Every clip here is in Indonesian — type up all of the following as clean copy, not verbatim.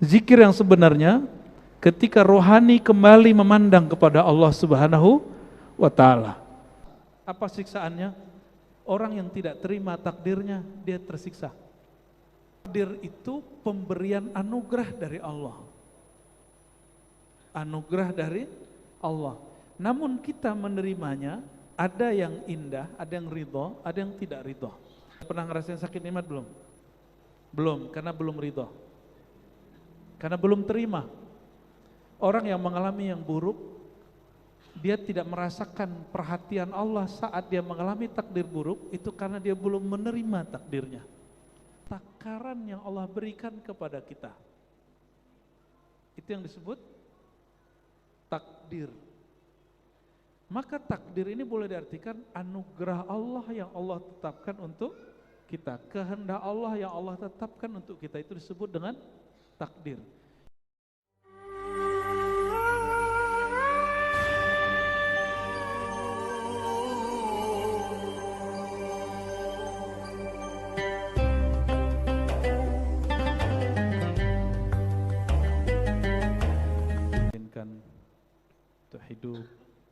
Zikir yang sebenarnya ketika rohani kembali memandang kepada Allah Subhanahu wa taala. Apa siksaannya? Orang yang tidak terima takdirnya, dia tersiksa. Takdir itu pemberian anugerah dari Allah. Anugerah dari Allah. Namun kita menerimanya, ada yang indah, ada yang ridho, ada yang tidak ridho. Pernah ngerasain sakit nikmat belum? Belum, karena belum ridho. Karena belum terima. Orang yang mengalami yang buruk, dia tidak merasakan perhatian Allah saat dia mengalami takdir buruk, itu karena dia belum menerima takdirnya. Takaran yang Allah berikan kepada kita, itu yang disebut takdir. Maka takdir ini boleh diartikan anugerah Allah yang Allah tetapkan untuk kita, kehendak Allah yang Allah tetapkan untuk kita, itu disebut dengan takdir. Untuk hidup,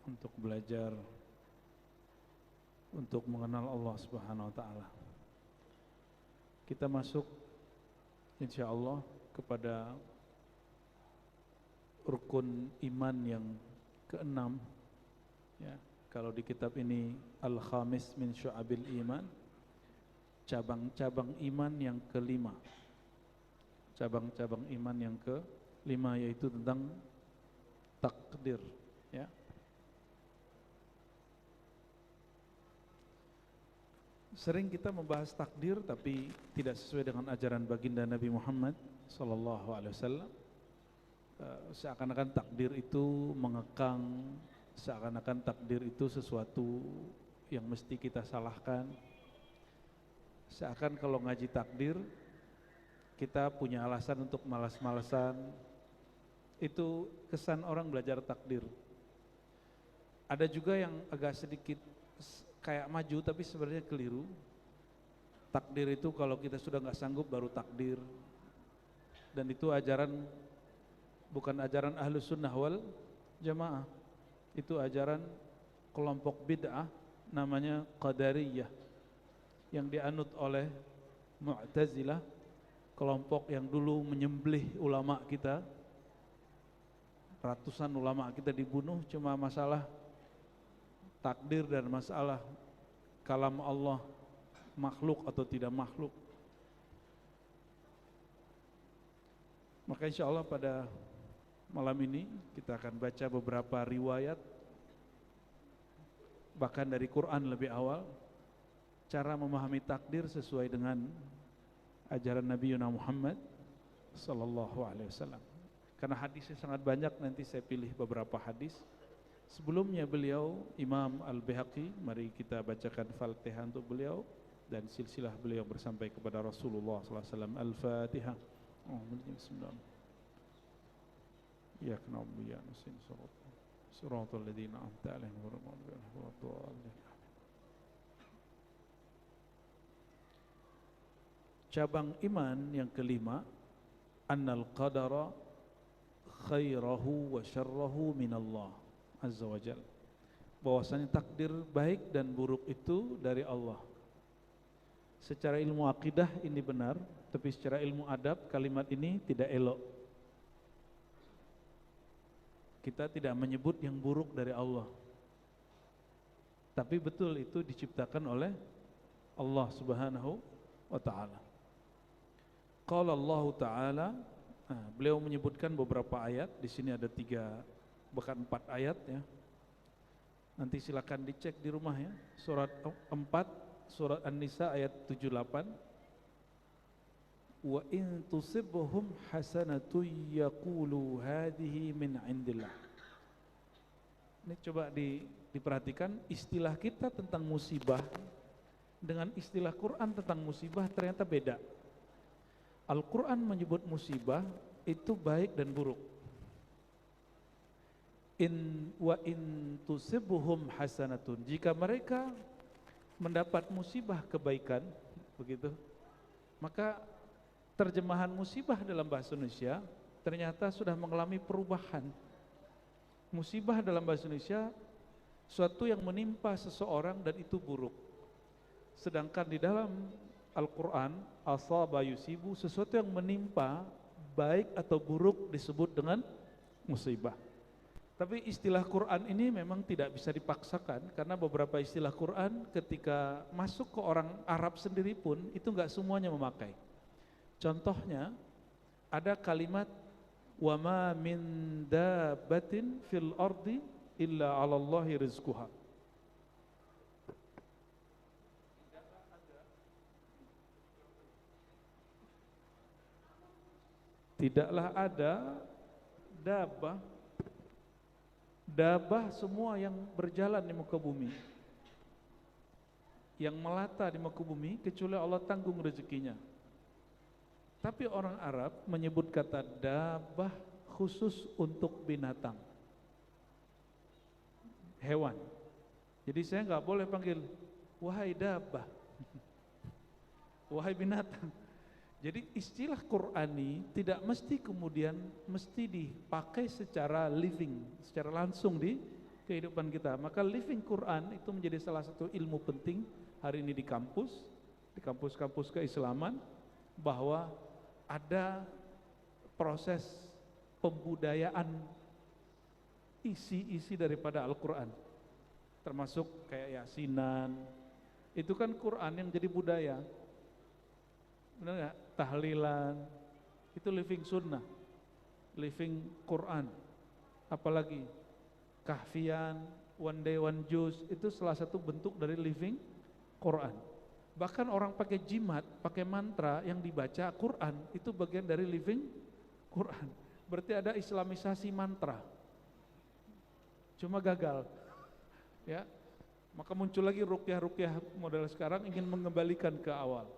untuk belajar, untuk mengenal Allah Subhanahu wa taala. Kita masuk insyaallah kepada rukun iman yang keenam, ya. Kalau di kitab ini Al-Khamis min Syu'abil Iman, cabang-cabang iman yang kelima. Cabang-cabang iman yang kelima yaitu tentang takdir, ya. Sering kita membahas takdir tapi tidak sesuai dengan ajaran baginda Nabi Muhammad sallallahu alaihi wasallam. Seakan-akan takdir itu mengekang, seakan-akan takdir itu sesuatu yang mesti kita salahkan. Seakan kalau ngaji takdir kita punya alasan untuk malas-malasan. Itu kesan orang belajar takdir. Ada juga yang agak sedikit kayak maju tapi sebenarnya keliru. Takdir itu kalau kita sudah nggak sanggup baru takdir. Dan itu ajaran, bukan ajaran Ahlus Sunnah wal Jamaah. Itu ajaran kelompok bid'ah namanya Qadariyah, yang dianut oleh Mu'tazilah, kelompok yang dulu menyembelih ulama kita. Ratusan ulama kita dibunuh cuma masalah takdir dan masalah kalam Allah makhluk atau tidak makhluk. Maka insya Allah pada malam ini kita akan baca beberapa riwayat, bahkan dari Quran lebih awal, cara memahami takdir sesuai dengan ajaran Nabi Muhammad sallallahu alaihi wasallam. Karena hadisnya sangat banyak, nanti saya pilih beberapa hadis. Sebelumnya beliau Imam Al-Baihaqi, mari kita bacakan Fatihah untuk beliau dan silsilah beliau bersampai kepada Rasulullah sallallahu alaihi wasallam. Al-Fatihah. Bismillah. Ya na'budu wa nasta'in siratal ladzina an'amta 'alaihim ghairil maghdubi 'alaihim waladdallin. Cabang iman yang kelima, annal qadara khairahu wa syarrahu minallah azza wa jalla. Bahwasanya takdir baik dan buruk itu dari Allah. Secara ilmu akidah ini benar, tapi secara ilmu adab kalimat ini tidak elok. Kita tidak menyebut yang buruk dari Allah. Tapi betul itu diciptakan oleh Allah Subhanahu wa taala. Qala Allah taala, beliau menyebutkan beberapa ayat, di sini ada 3 bahkan 4 ayat, ya. Nanti silakan dicek di rumah, ya. Surat 4 surat An-Nisa ayat 78. Wa in tusibhum hasanatu yaqulu hadhihi min indillah. Ini coba diperhatikan istilah kita tentang musibah dengan istilah Quran tentang musibah ternyata beda. Al-Quran menyebut musibah itu baik dan buruk. Wa in tusibhum hasanatun, jika mereka mendapat musibah kebaikan, begitu, maka terjemahan musibah dalam bahasa Indonesia ternyata sudah mengalami perubahan. Musibah dalam bahasa Indonesia suatu yang menimpa seseorang dan itu buruk. Sedangkan di dalam Al-Quran, asaba yusibu, sesuatu yang menimpa baik atau buruk disebut dengan musibah. Tapi istilah Quran ini memang tidak bisa dipaksakan, karena beberapa istilah Quran ketika masuk ke orang Arab sendiri pun itu enggak semuanya memakai. Contohnya ada kalimat wa ma min dabbatin fil ardi illa 'alallahi rizquha. Tidaklah ada dabah semua yang berjalan di muka bumi, yang melata di muka bumi, kecuali Allah tanggung rezekinya. Tapi orang Arab menyebut kata dabah khusus untuk binatang, hewan. Jadi saya nggak boleh panggil wahai dabah, wahai binatang. Jadi istilah Qur'ani tidak mesti kemudian mesti dipakai secara living, secara langsung di kehidupan kita. Maka living Quran itu menjadi salah satu ilmu penting hari ini di kampus-kampus keislaman, bahwa ada proses pembudayaan isi-isi daripada Al-Quran, termasuk kayak Yasinan. Itu kan Quran yang jadi budaya, benar nggak? Tahlilan itu living sunnah, living Quran. Apalagi Kahfian, one day one juice, itu salah satu bentuk dari living Quran. Bahkan orang pakai jimat, pakai mantra yang dibaca Quran, itu bagian dari living Quran. Berarti ada islamisasi mantra, cuma gagal, ya. Maka muncul lagi ruqyah-ruqyah model sekarang ingin mengembalikan ke awal.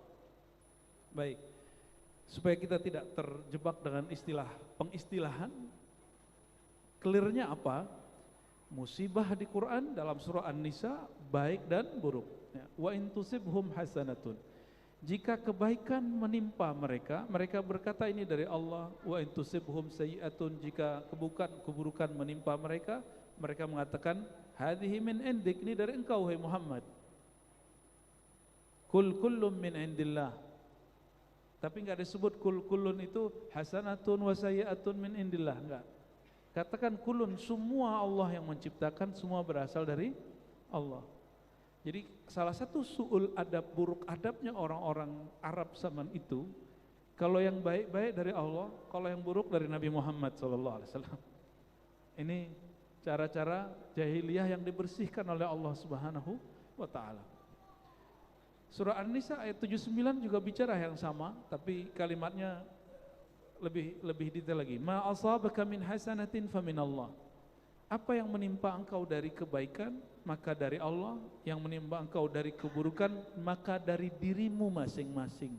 Baik, supaya kita tidak terjebak dengan istilah pengistilahan, clearnya apa? Musibah di Quran dalam surah An-Nisa baik dan buruk. Wa in tusibhum hasanatun, jika kebaikan menimpa mereka, mereka berkata ini dari Allah. Wa in tusibhum sayyi'atun, jika keburukan menimpa mereka, mereka mengatakan hadhihi min indik, ini dari engkau wahai Muhammad. Kul kullum min indillah, tapi enggak disebut kul kullun itu hasanatun wa sayyi'atun min indillah, enggak. Katakan kulun, semua Allah yang menciptakan, semua berasal dari Allah. Jadi salah satu su'ul adab, buruk adabnya orang-orang Arab zaman itu, kalau yang baik-baik dari Allah, kalau yang buruk dari Nabi Muhammad SAW. Ini cara-cara jahiliyah yang dibersihkan oleh Allah Subhanahu wa ta'ala. Surah An-Nisa ayat 79 juga bicara yang sama, tapi kalimatnya lebih detail lagi. Ma asabaka min hasanatin faminallah, apa yang menimpa engkau dari kebaikan maka dari Allah, yang menimpa engkau dari keburukan maka dari dirimu masing-masing,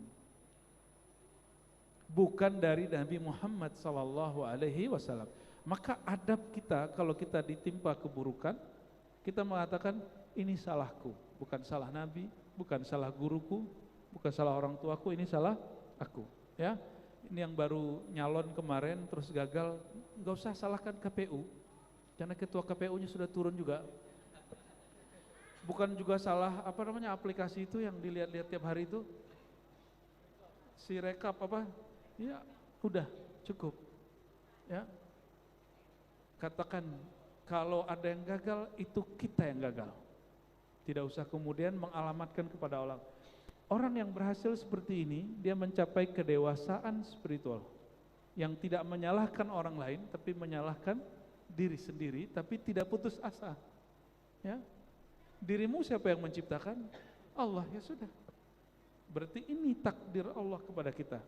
bukan dari Nabi Muhammad sallallahu alaihi wasallam. Maka adab kita kalau kita ditimpa keburukan, kita mengatakan ini salahku, bukan salah Nabi, bukan salah guruku, bukan salah orang tuaku, ini salah aku, ya. Ini yang baru nyalon kemarin terus gagal, nggak usah salahkan KPU, karena ketua KPU-nya sudah turun juga. Bukan juga salah aplikasi itu yang dilihat-lihat tiap hari itu, si rekap ya udah cukup, ya. Katakan kalau ada yang gagal itu kita yang gagal, tidak usah kemudian mengalamatkan kepada orang. Orang yang berhasil seperti ini, dia mencapai kedewasaan spiritual yang tidak menyalahkan orang lain, tapi menyalahkan diri sendiri, tapi tidak putus asa. Ya, dirimu siapa yang menciptakan? Allah, ya sudah. Berarti ini takdir Allah kepada kita.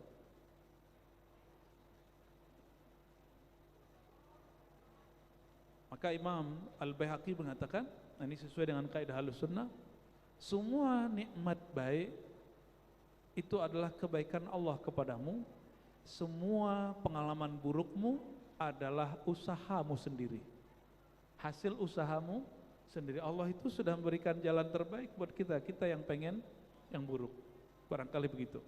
Maka Imam Al-Baihaqi mengatakan, ini sesuai dengan kaidah Ahlussunnah, semua nikmat baik itu adalah kebaikan Allah kepadamu, semua pengalaman burukmu adalah usahamu sendiri, hasil usahamu sendiri. Allah itu sudah memberikan jalan terbaik buat kita, kita yang pengen yang buruk, barangkali begitu.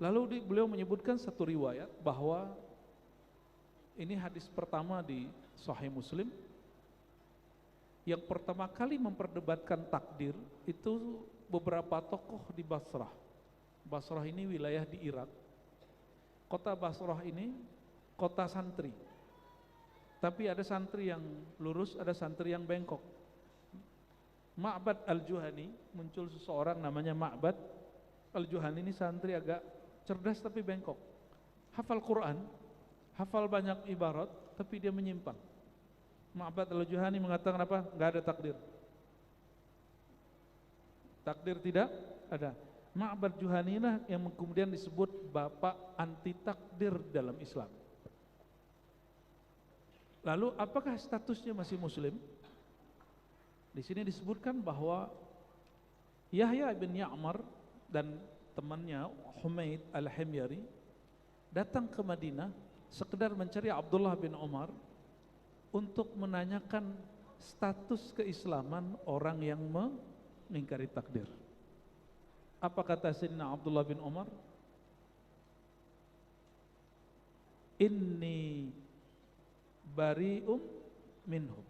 Lalu beliau menyebutkan satu riwayat bahwa ini hadis pertama di Sahih Muslim. Yang pertama kali memperdebatkan takdir itu beberapa tokoh di Basrah. Basrah ini wilayah di Irak. Kota Basrah ini kota santri. Tapi ada santri yang lurus, ada santri yang bengkok. Ma'bad al-Juhani, muncul seseorang namanya Ma'bad al-Juhani, ini santri agak cerdas tapi bengkok. Hafal Quran, hafal banyak ibarat, tapi dia menyimpang. Ma'bad al-Juhani mengatakan apa? Enggak ada takdir. Takdir tidak ada. Ma'bad Juhani lah yang kemudian disebut bapak anti takdir dalam Islam. Lalu apakah statusnya masih muslim? Di sini disebutkan bahwa Yahya bin Ya'mar dan temannya Humaid al-Himyari datang ke Madinah sekedar mencari Abdullah bin Umar untuk menanyakan status keislaman orang yang mengingkari takdir. Apa kata Sayyidina Abdullah bin Umar? Inni bari'um minhum.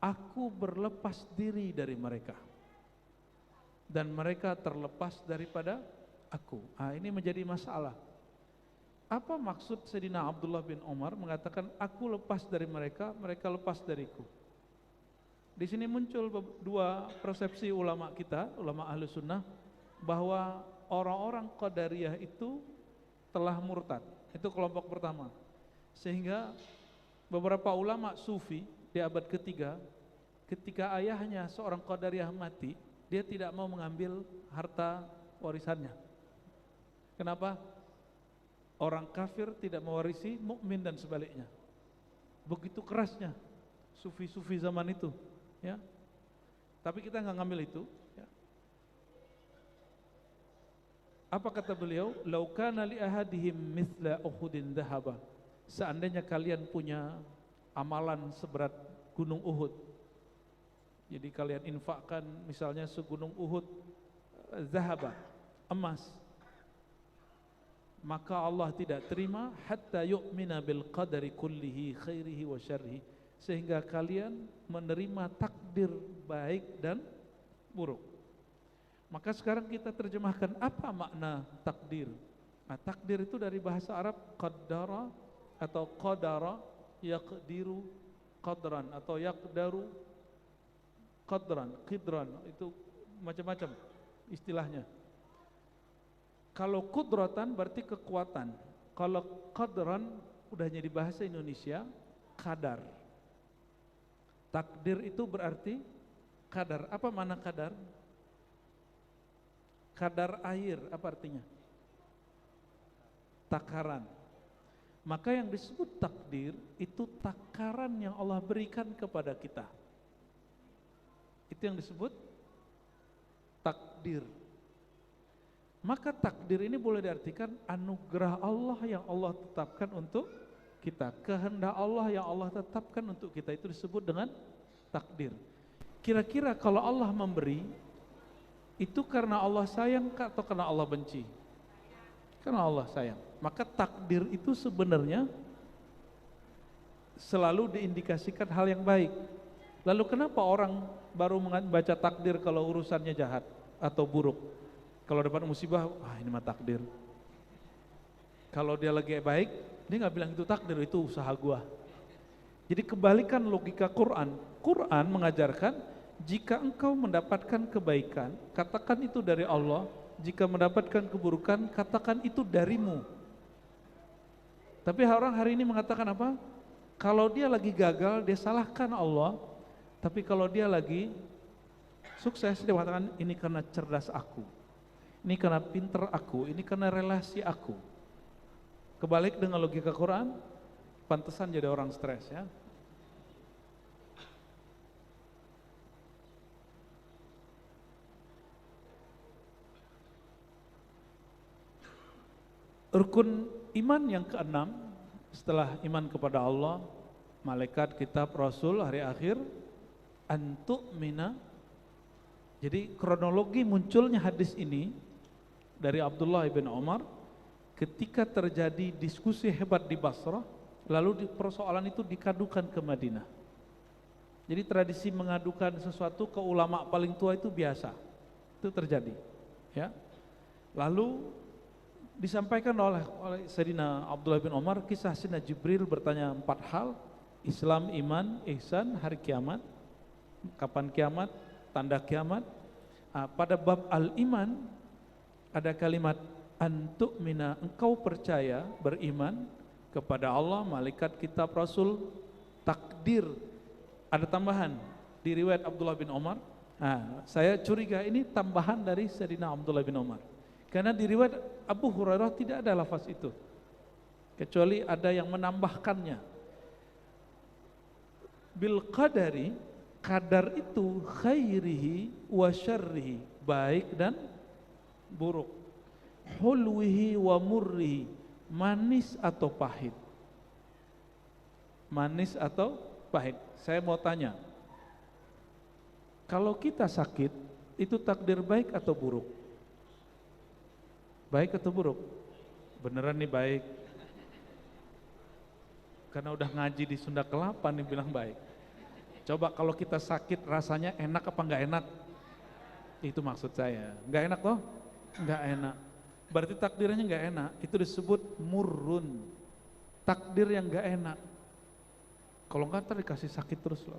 Aku berlepas diri dari mereka dan mereka terlepas daripada aku. Ini menjadi masalah. Apa maksud Sayyidina Abdullah bin Umar mengatakan aku lepas dari mereka, mereka lepas dariku? Di sini muncul dua persepsi ulama kita, ulama ahlu sunnah, bahwa orang-orang Qadariyah itu telah murtad. Itu kelompok pertama. Sehingga beberapa ulama sufi di abad ketiga, ketika ayahnya seorang Qadariyah mati, dia tidak mau mengambil harta warisannya. Kenapa? Orang kafir tidak mewarisi mukmin dan sebaliknya. Begitu kerasnya sufi-sufi zaman itu, ya. Tapi kita nggak ngambil itu, ya. Apa kata beliau? Lau kana li ahadihim mithla Uhudin dhahaba. Seandainya kalian punya amalan seberat gunung Uhud, jadi kalian infakkan misalnya segunung Uhud zahaba, emas, maka Allah tidak terima hatta yu'mina bil qadari kullihi khairihi wa syarrihi, sehingga kalian menerima takdir baik dan buruk. Maka sekarang kita terjemahkan apa makna takdir. Takdir itu dari bahasa Arab qaddara atau qadara, yaqdiru qadran atau yaqdaru qadran, qidran, itu macam-macam istilahnya. Kalau kudratan berarti kekuatan. Kalau qadran udah jadi bahasa Indonesia kadar. Takdir itu berarti kadar. Apa makna kadar? Kadar air, apa artinya? Takaran. Maka yang disebut takdir itu takaran yang Allah berikan kepada kita. Itu yang disebut takdir. Maka takdir ini boleh diartikan anugerah Allah yang Allah tetapkan untuk kita, kehendak Allah yang Allah tetapkan untuk kita, itu disebut dengan takdir. Kira-kira kalau Allah memberi, itu karena Allah sayang atau karena Allah benci? Karena Allah sayang. Maka takdir itu sebenarnya selalu diindikasikan hal yang baik. Lalu kenapa orang baru membaca takdir kalau urusannya jahat atau buruk? Kalau dapat musibah, ini mah takdir. Kalau dia lagi baik, dia nggak bilang itu takdir, itu usaha gua. Jadi kebalikan logika Quran. Quran mengajarkan jika engkau mendapatkan kebaikan, katakan itu dari Allah. Jika mendapatkan keburukan, katakan itu darimu. Tapi orang hari ini mengatakan apa? Kalau dia lagi gagal, dia salahkan Allah. Tapi kalau dia lagi sukses, dia mengatakan ini karena cerdas aku, ini karena pinter aku, ini karena relasi aku. Kebalik dengan logika Quran, pantesan jadi orang stres, ya. Rukun iman yang keenam setelah iman kepada Allah, malaikat, kitab, rasul, hari akhir, antu'mina. Jadi kronologi munculnya hadis ini dari Abdullah bin Umar ketika terjadi diskusi hebat di Basrah, lalu persoalan itu dikadukan ke Madinah. Jadi tradisi mengadukan sesuatu ke ulama paling tua itu biasa, itu terjadi, ya. Lalu disampaikan oleh Sayyidina Abdullah bin Umar kisah Sayyidina Jibril bertanya 4 hal: Islam, iman, ihsan, hari kiamat, kapan kiamat, tanda kiamat. Pada bab al-iman ada kalimat antu'mina, engkau percaya, beriman kepada Allah, malaikat, kitab, rasul, takdir. Ada tambahan di riwayat Abdullah bin Umar. Saya curiga ini tambahan dari Sayyidina Abdullah bin Umar, karena di riwayat Abu Hurairah tidak ada lafaz itu, kecuali ada yang menambahkannya. Bil qadari, kadar itu khairihi wa syarrihi, baik dan buruk, hulwihi wa murrihi, manis atau pahit. Manis atau pahit. Saya mau tanya, kalau kita sakit, itu takdir baik atau buruk? Baik atau buruk? Beneran nih baik. Karena udah ngaji di Sunda Kelapa nih bilang baik. Coba kalau kita sakit rasanya enak apa enggak enak? Itu maksud saya. Enggak enak toh? Enggak enak. Berarti takdirnya enggak enak. Itu disebut murrun. Takdir yang enggak enak. Kalau enggak ntar dikasih sakit terus loh.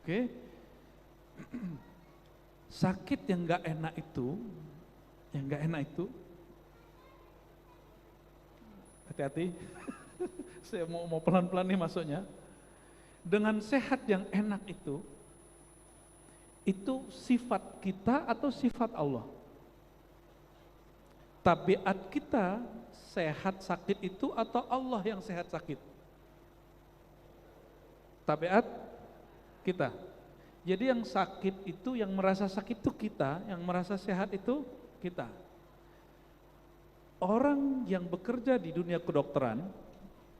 Oke? Sakit yang enggak enak itu, hati-hati. Saya mau pelan-pelan nih masuknya. Dengan sehat yang enak itu sifat kita atau sifat Allah? Tabiat kita sehat sakit itu atau Allah yang sehat sakit? Tabiat kita. Jadi yang sakit itu, yang merasa sakit itu kita, yang merasa sehat itu kita. Orang yang bekerja di dunia kedokteran,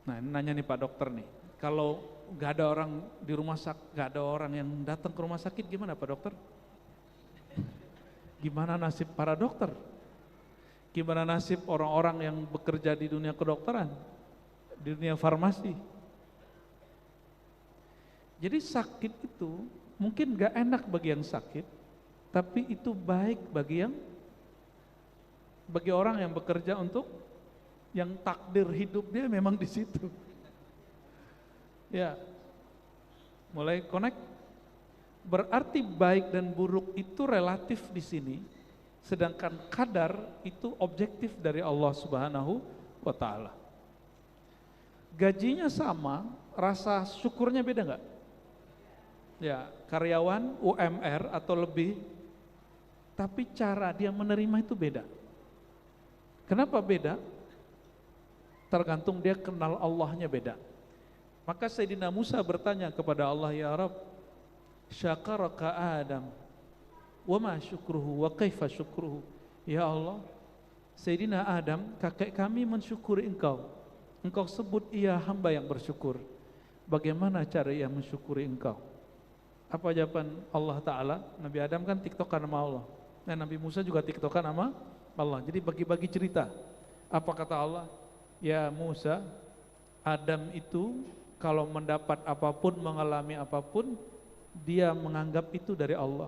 nah ini nanya nih Pak Dokter nih, kalau nggak ada orang di rumah sakit, nggak ada orang yang datang ke rumah sakit, gimana Pak Dokter? Gimana nasib para dokter? Gimana nasib orang-orang yang bekerja di dunia kedokteran, di dunia farmasi? Jadi sakit itu mungkin nggak enak bagi yang sakit, tapi itu baik bagi orang yang bekerja untuk yang takdir hidup dia memang di situ. Ya, mulai connect. Berarti baik dan buruk itu relatif di sini, sedangkan kadar itu objektif dari Allah Subhanahu wa Ta'ala. Gajinya sama, rasa syukurnya beda nggak? Ya, karyawan UMR atau lebih, tapi cara dia menerima itu beda. Kenapa beda? Tergantung dia kenal Allahnya beda. Maka Sayyidina Musa bertanya kepada Allah, ya Rabb, syakaraka Adam, wa ma syukruhu, wa kaifa syukruhu. Ya Allah, Sayyidina Adam, kakek kami mensyukuri engkau. Engkau sebut ia hamba yang bersyukur. Bagaimana cara ia mensyukuri engkau? Apa jawaban Allah Ta'ala? Nabi Adam kan tiktokan sama Allah. Nah, Nabi Musa juga tiktokan sama Allah. Jadi bagi-bagi cerita. Apa kata Allah? Ya Musa, Adam itu kalau mendapat apapun, mengalami apapun, dia menganggap itu dari Allah.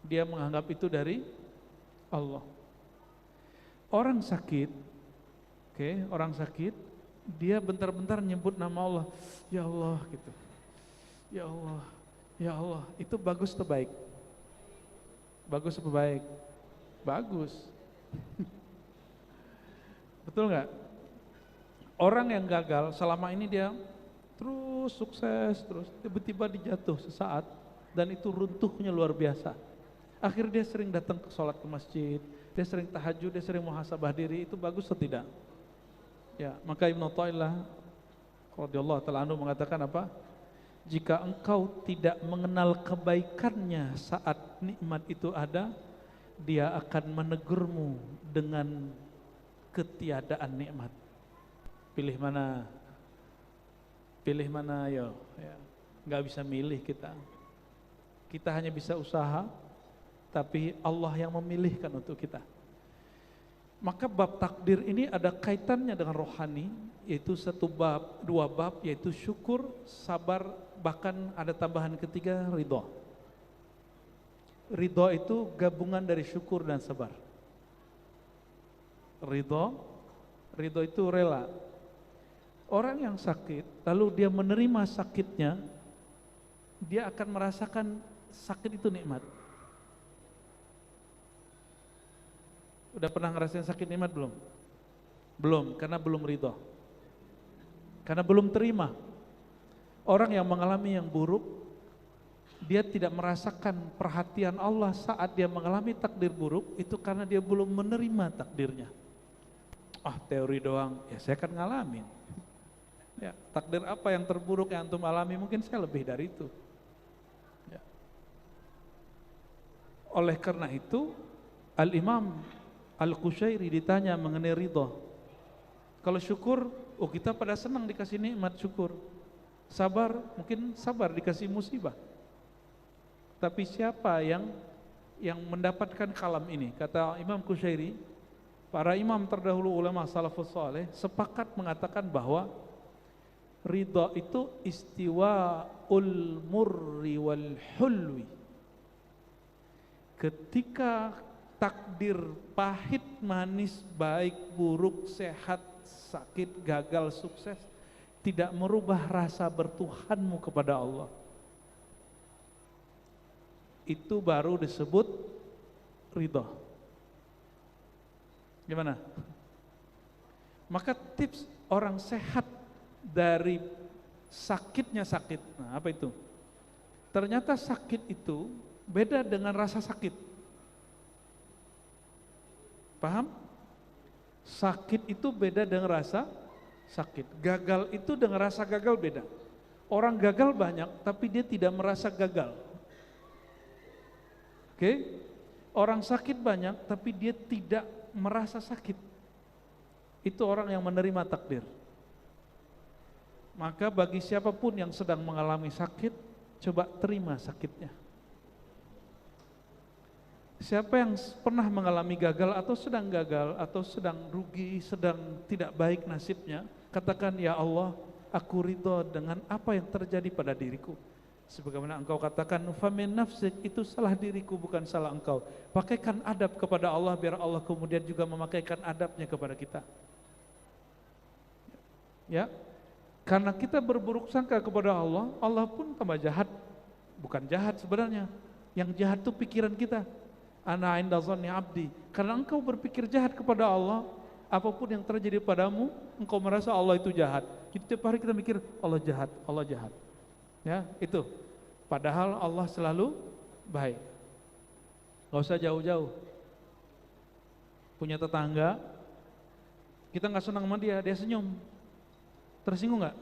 Dia menganggap itu dari Allah. Orang sakit, orang sakit, dia bentar-bentar nyebut nama Allah. Ya Allah gitu. Ya Allah, ya Allah. Itu bagus atau baik? Bagus atau baik? Bagus. Betul nggak? Orang yang gagal selama ini dia terus sukses, terus tiba-tiba dijatuh sesaat dan itu runtuhnya luar biasa. Akhirnya dia sering datang ke sholat ke masjid, dia sering tahajud, dia sering muhasabah diri. Itu bagus atau tidak? Ya, maka Ibnu Athaillah radhiyallahu ta'ala anhu mengatakan apa? Jika engkau tidak mengenal kebaikannya saat nikmat itu ada, dia akan menegurmu dengan ketiadaan nikmat. Pilih mana? Pilih mana yo? Ya. Nggak bisa milih kita. Kita hanya bisa usaha tapi Allah yang memilihkan untuk kita. Maka bab takdir ini ada kaitannya dengan rohani, yaitu satu bab, dua bab, yaitu syukur, sabar, bahkan ada tambahan ketiga, ridho. Ridho itu gabungan dari syukur dan sabar. Ridho itu rela. Orang yang sakit, lalu dia menerima sakitnya, dia akan merasakan sakit itu nikmat. Udah pernah ngerasain sakit nikmat belum? Belum, karena belum ridho. Karena belum terima. Orang yang mengalami yang buruk, dia tidak merasakan perhatian Allah saat dia mengalami takdir buruk, itu karena dia belum menerima takdirnya. Teori doang, ya saya akan ngalamin. Ya, takdir apa yang terburuk yang antum alami, mungkin saya lebih dari itu. Ya. Oleh karena itu, Al-Imam Al-Qushairi ditanya mengenai ridho. Kalau syukur, kita pada senang dikasih nikmat, syukur. Sabar, mungkin sabar dikasih musibah. Tapi siapa yang mendapatkan kalam ini? Kata Imam Qushairi, para imam terdahulu ulama salafus saleh sepakat mengatakan bahwa ridha itu istiwa'ul murri wal hulwi. Ketika takdir pahit, manis, baik, buruk, sehat, sakit, gagal, sukses tidak merubah rasa bertuhanmu kepada Allah. Itu baru disebut ridha. Gimana? Maka tips orang sehat dari sakitnya sakit. Nah, apa itu? Ternyata sakit itu beda dengan rasa sakit. Paham? Sakit itu beda dengan rasa sakit. Gagal itu dengan rasa gagal beda. Orang gagal banyak, tapi dia tidak merasa gagal. Oke? Orang sakit banyak, tapi dia tidak merasa sakit. Itu orang yang menerima takdir. Maka bagi siapapun yang sedang mengalami sakit, coba terima sakitnya. Siapa yang pernah mengalami gagal atau sedang rugi, sedang tidak baik nasibnya, katakan, ya Allah, aku ridho dengan apa yang terjadi pada diriku. Sebagaimana engkau katakan, famin nafsik, itu salah diriku bukan salah engkau. Pakaikan adab kepada Allah biar Allah kemudian juga memakaikan adabnya kepada kita. Ya, karena kita berburuk sangka kepada Allah, Allah pun tambah jahat. Bukan jahat sebenarnya, yang jahat itu pikiran kita. Ana inda dhanni abdi. Karena engkau berpikir jahat kepada Allah, apapun yang terjadi padamu, engkau merasa Allah itu jahat. Jadi tiap hari kita mikir Allah jahat, Allah jahat. Ya, itu. Padahal Allah selalu baik. Gak usah jauh-jauh. Punya tetangga, kita nggak senang sama dia, dia senyum. Tersinggung nggak?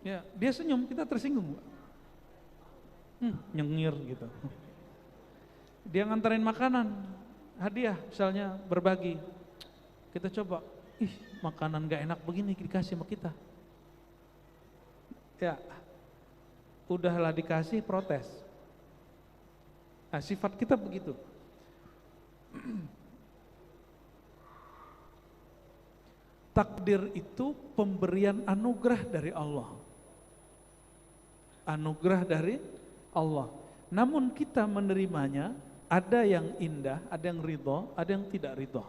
Ya, dia senyum, kita tersinggung nggak? Nyengir gitu. Dia nganterin makanan, hadiah misalnya, berbagi. Kita coba, makanan gak enak begini dikasih sama kita. Ya, udahlah dikasih, protes. Nah, sifat kita begitu. Takdir itu pemberian anugerah dari Allah. Anugerah dari Allah. Namun kita menerimanya, ada yang indah, ada yang ridho, ada yang tidak ridho.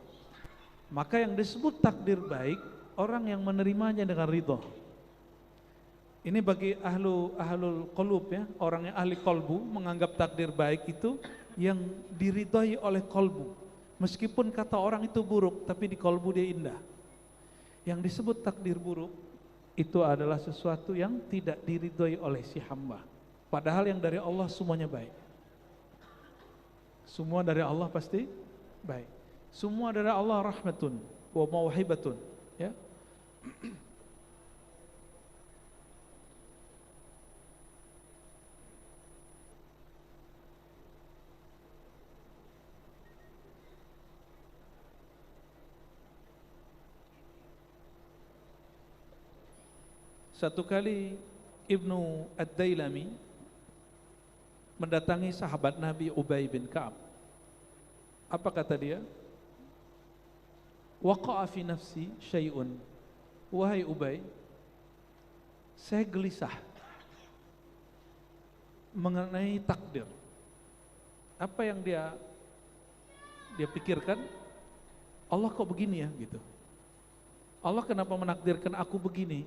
Maka yang disebut takdir baik, orang yang menerimanya dengan ridho. Ini bagi ahlul qulub ya, orang yang ahli kolbu menganggap takdir baik itu yang diridhoi oleh kolbu. Meskipun kata orang itu buruk, tapi di kolbu dia indah. Yang disebut takdir buruk itu adalah sesuatu yang tidak diridhoi oleh si hamba. Padahal yang dari Allah semuanya baik. Semua dari Allah pasti baik. Semua dari Allah rahmatun wa mauhibatun, ya. Satu kali Ibnu Ad-Dailami mendatangi sahabat Nabi Ubay bin Ka'ab. Apa kata dia? Waqa'a fi nafsi syai'un. Wahai Ubay, saya gelisah mengenai takdir. Apa yang dia pikirkan? Allah kok begini ya gitu. Allah kenapa menakdirkan aku begini?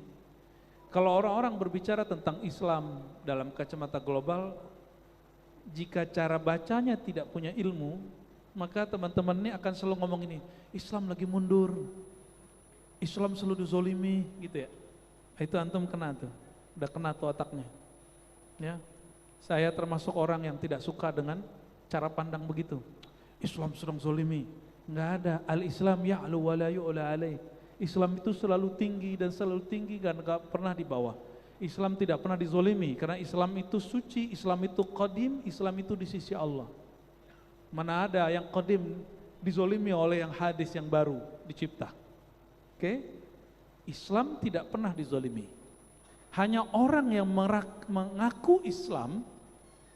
Kalau orang-orang berbicara tentang Islam dalam kacamata global, jika cara bacanya tidak punya ilmu, maka teman-teman ini akan selalu ngomong ini, Islam lagi mundur, Islam selalu dizolimi gitu ya. Itu antum kena tuh, udah kena tuh otaknya. Ya, saya termasuk orang yang tidak suka dengan cara pandang begitu. Islam sedang zolimi, nggak ada. Al-Islam ya'lu wa la yu'la alaih. Islam itu selalu tinggi dan nggak pernah di bawah. Islam tidak pernah dizolimi karena Islam itu suci, Islam itu qadim, Islam itu di sisi Allah. Mana ada yang qadim dizolimi oleh yang hadis yang baru dicipta. Oke? Islam tidak pernah dizolimi. Hanya orang yang mengaku Islam,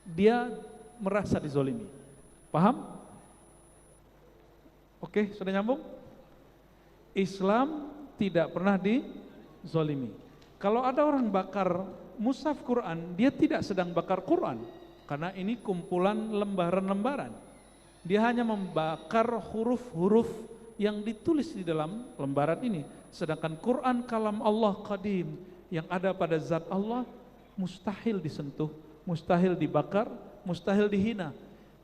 dia merasa dizolimi. Paham? Oke, sudah nyambung? Islam tidak pernah dizolimi. Kalau ada orang bakar mushaf Quran, dia tidak sedang bakar Quran, karena ini kumpulan lembaran-lembaran. Dia hanya membakar huruf-huruf yang ditulis di dalam lembaran ini. Sedangkan Quran kalam Allah qadim, yang ada pada zat Allah, mustahil disentuh, mustahil dibakar, mustahil dihina.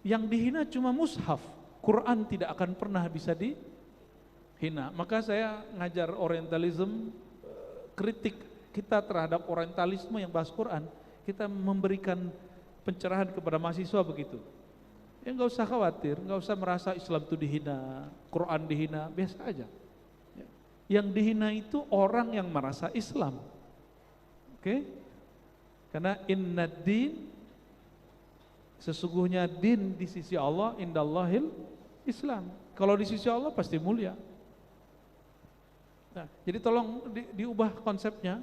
Yang dihina cuma mushaf. Quran tidak akan pernah bisa dihina. Maka saya ngajar orientalism, kritik kita terhadap orientalisme yang bahas Quran, kita memberikan pencerahan kepada mahasiswa begitu. Ya nggak usah khawatir, nggak usah merasa Islam itu dihina, Quran dihina, biasa aja. Yang dihina itu orang yang merasa Islam. Oke? Karena inna din, sesungguhnya din di sisi Allah, indallahil Islam. Kalau di sisi Allah pasti mulia. Nah, jadi tolong diubah konsepnya.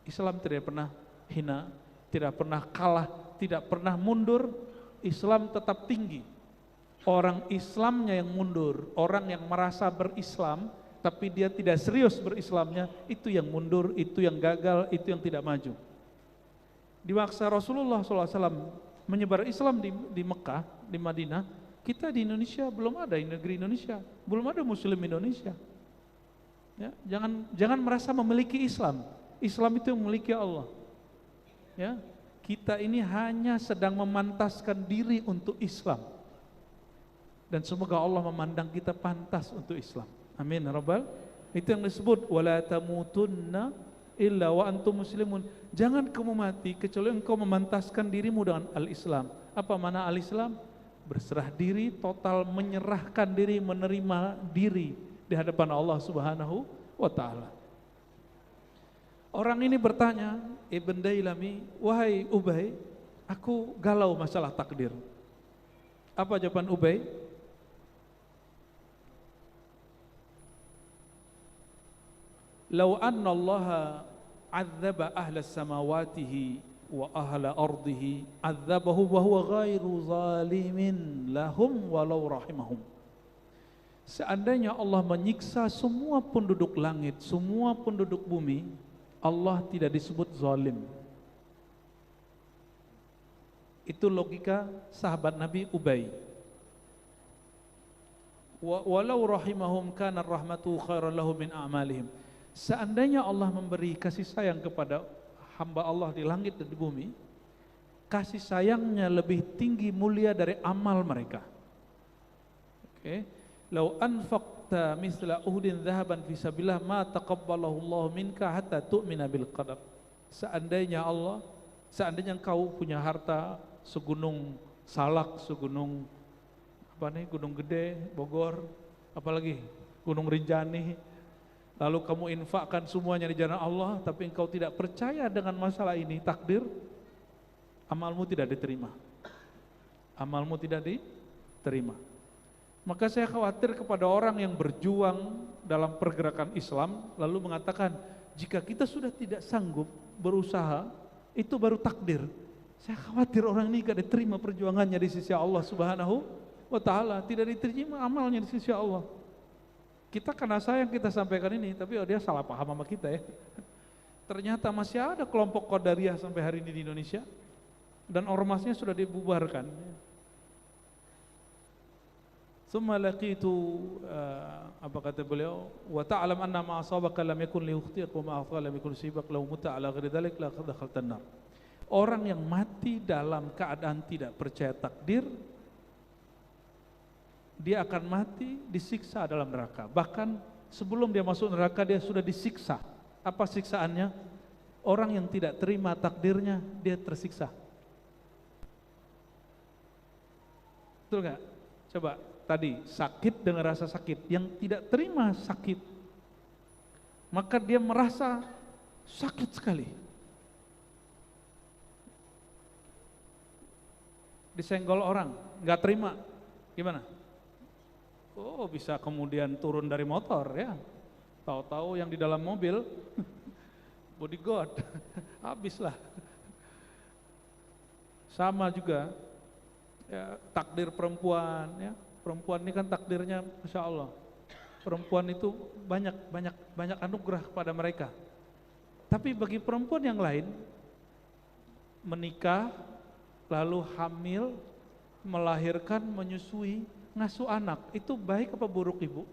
Islam tidak pernah hina, tidak pernah kalah, tidak pernah mundur. Islam tetap tinggi. Orang Islamnya yang mundur, orang yang merasa berislam tapi dia tidak serius berislamnya, itu yang mundur, itu yang gagal, itu yang tidak maju. Di masa Rasulullah SAW menyebar Islam di Mekah, di Madinah, kita di Indonesia belum ada, di negeri Indonesia belum ada Muslim Indonesia. Ya, jangan merasa memiliki Islam. Islam itu yang memiliki Allah. Ya, kita ini hanya sedang memantaskan diri untuk Islam. Dan semoga Allah memandang kita pantas untuk Islam. Amin ya rabbal. Itu yang disebut wala tamutunna illa wa antum muslimun. Jangan kamu mati kecuali engkau memantaskan dirimu dengan al-Islam. Apa makna al-Islam? Berserah diri, total menyerahkan diri, menerima diri di hadapan Allah Subhanahu wa taala. Orang ini bertanya, Ibn Dailami, wahai Ubay, aku galau masalah takdir. Apa jawaban Ubay? Lau anna allaha adzaba ahla samawatihi wa ahla ardihi adzabahu wa huwa ghairu zalimin lahum walau rahimahum. Seandainya Allah menyiksa semua penduduk langit, semua penduduk bumi, Allah tidak disebut zalim. Itu logika sahabat Nabi Ubay. Walau rahimahum kana rahmatu khairan lahum min a'malihim. Seandainya Allah memberi kasih sayang kepada hamba Allah di langit dan di bumi, kasih sayangnya lebih tinggi mulia dari amal mereka. Oke, lau anfaqta misla uhdin dhahaban fi sabilillah ma taqabbalahu Allah minka hatta tu'mina bil qadar. Seandainya engkau punya harta segunung Salak, segunung Gunung Gede, Bogor, apalagi Gunung Rinjani, lalu kamu infakkan semuanya di jalan Allah, tapi engkau tidak percaya dengan masalah ini, takdir, amalmu tidak diterima. Amalmu tidak diterima. Maka saya khawatir kepada orang yang berjuang dalam pergerakan Islam, lalu mengatakan, jika kita sudah tidak sanggup berusaha, itu baru takdir. Saya khawatir orang ini gak diterima perjuangannya di sisi Allah Subhanahu wa Ta'ala, tidak diterima amalnya di sisi Allah. Kita karena sayang kita sampaikan ini, tapi dia salah paham sama kita ya. Ternyata masih ada kelompok Qadariyah sampai hari ini di Indonesia, dan ormasnya sudah dibubarkan. Tsumma laqitu, apa kata beliau, wa ta'lam anna ma asabaka lam yakun liyukhti'ak wa ma akhta lam yakun yusibak law mutta ala ghairi dzalik la dakhaltan nar. Orang yang mati dalam keadaan tidak percaya takdir, dia akan mati disiksa dalam neraka. Bahkan sebelum dia masuk neraka dia sudah disiksa. Apa siksaannya? Orang yang tidak terima takdirnya, dia tersiksa. Betul gak? Coba tadi, sakit dengan rasa sakit. Yang tidak terima sakit, maka dia merasa sakit sekali. Disenggol orang, gak terima, gimana? Oh, bisa kemudian turun dari motor ya. Tahu-tahu yang di dalam mobil bodyguard, habislah. Sama juga ya, takdir perempuan ya. Perempuan ini kan takdirnya Masya Allah. Perempuan itu banyak anugerah kepada mereka. Tapi bagi perempuan yang lain, menikah, lalu hamil, melahirkan, menyusui, ngasuh anak, itu baik apa buruk ibu?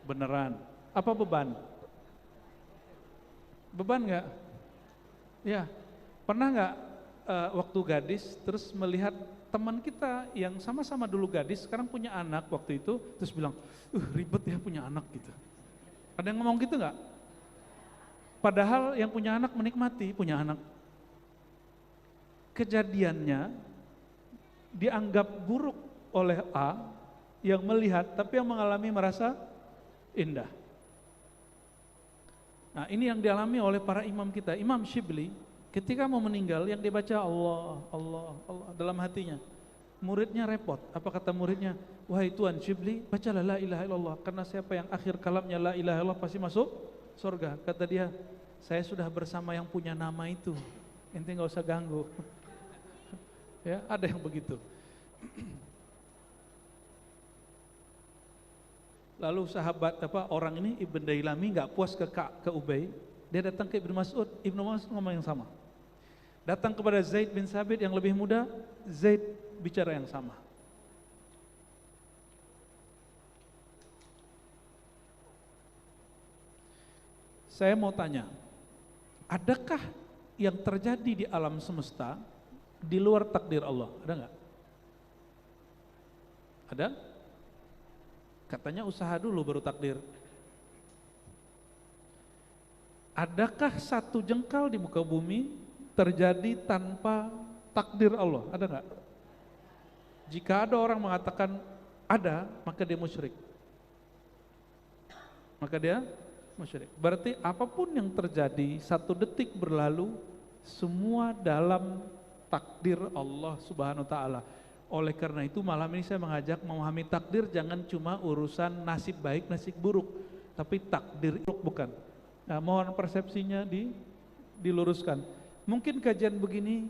Beneran. Apa beban? Beban nggak? Ya, pernah nggak waktu gadis terus melihat teman kita yang sama-sama dulu gadis sekarang punya anak waktu itu terus bilang, ribet ya punya anak gitu. Ada yang ngomong gitu nggak? Padahal yang punya anak menikmati punya anak. Kejadiannya dianggap buruk oleh A yang melihat, tapi yang mengalami merasa indah. Nah, ini yang dialami oleh para imam kita. Imam Syibli ketika mau meninggal yang dibaca Allah, Allah, Allah dalam hatinya. Muridnya repot. Apa kata muridnya? Wahai Tuan Syibli, bacalah la ilaha illallah, karena siapa yang akhir kalamnya la ilaha illallah pasti masuk surga. Kata dia, saya sudah bersama yang punya nama itu. Ente nggak usah ganggu. Ya, ada yang begitu. Lalu sahabat orang ini Ibn Dailami nggak puas ke Ubay, dia datang ke Ibnu Mas'ud. Ibnu Mas'ud ngomong yang sama. Datang kepada Zaid bin Sabit yang lebih muda, Zaid bicara yang sama. Saya mau tanya, adakah yang terjadi di alam semesta di luar takdir Allah? Ada nggak? Ada? Katanya usaha dulu baru takdir. Adakah satu jengkal di muka bumi terjadi tanpa takdir Allah? Ada nggak? Jika ada orang mengatakan ada, maka dia musyrik. Maka dia musyrik. Berarti apapun yang terjadi, satu detik berlalu, semua dalam takdir Allah Subhanahu wa Ta'ala. Oleh karena itu malam ini saya mengajak memahami takdir jangan cuma urusan nasib baik, nasib buruk, tapi takdir buruk bukan. Nah, mohon persepsinya diluruskan. Mungkin kajian begini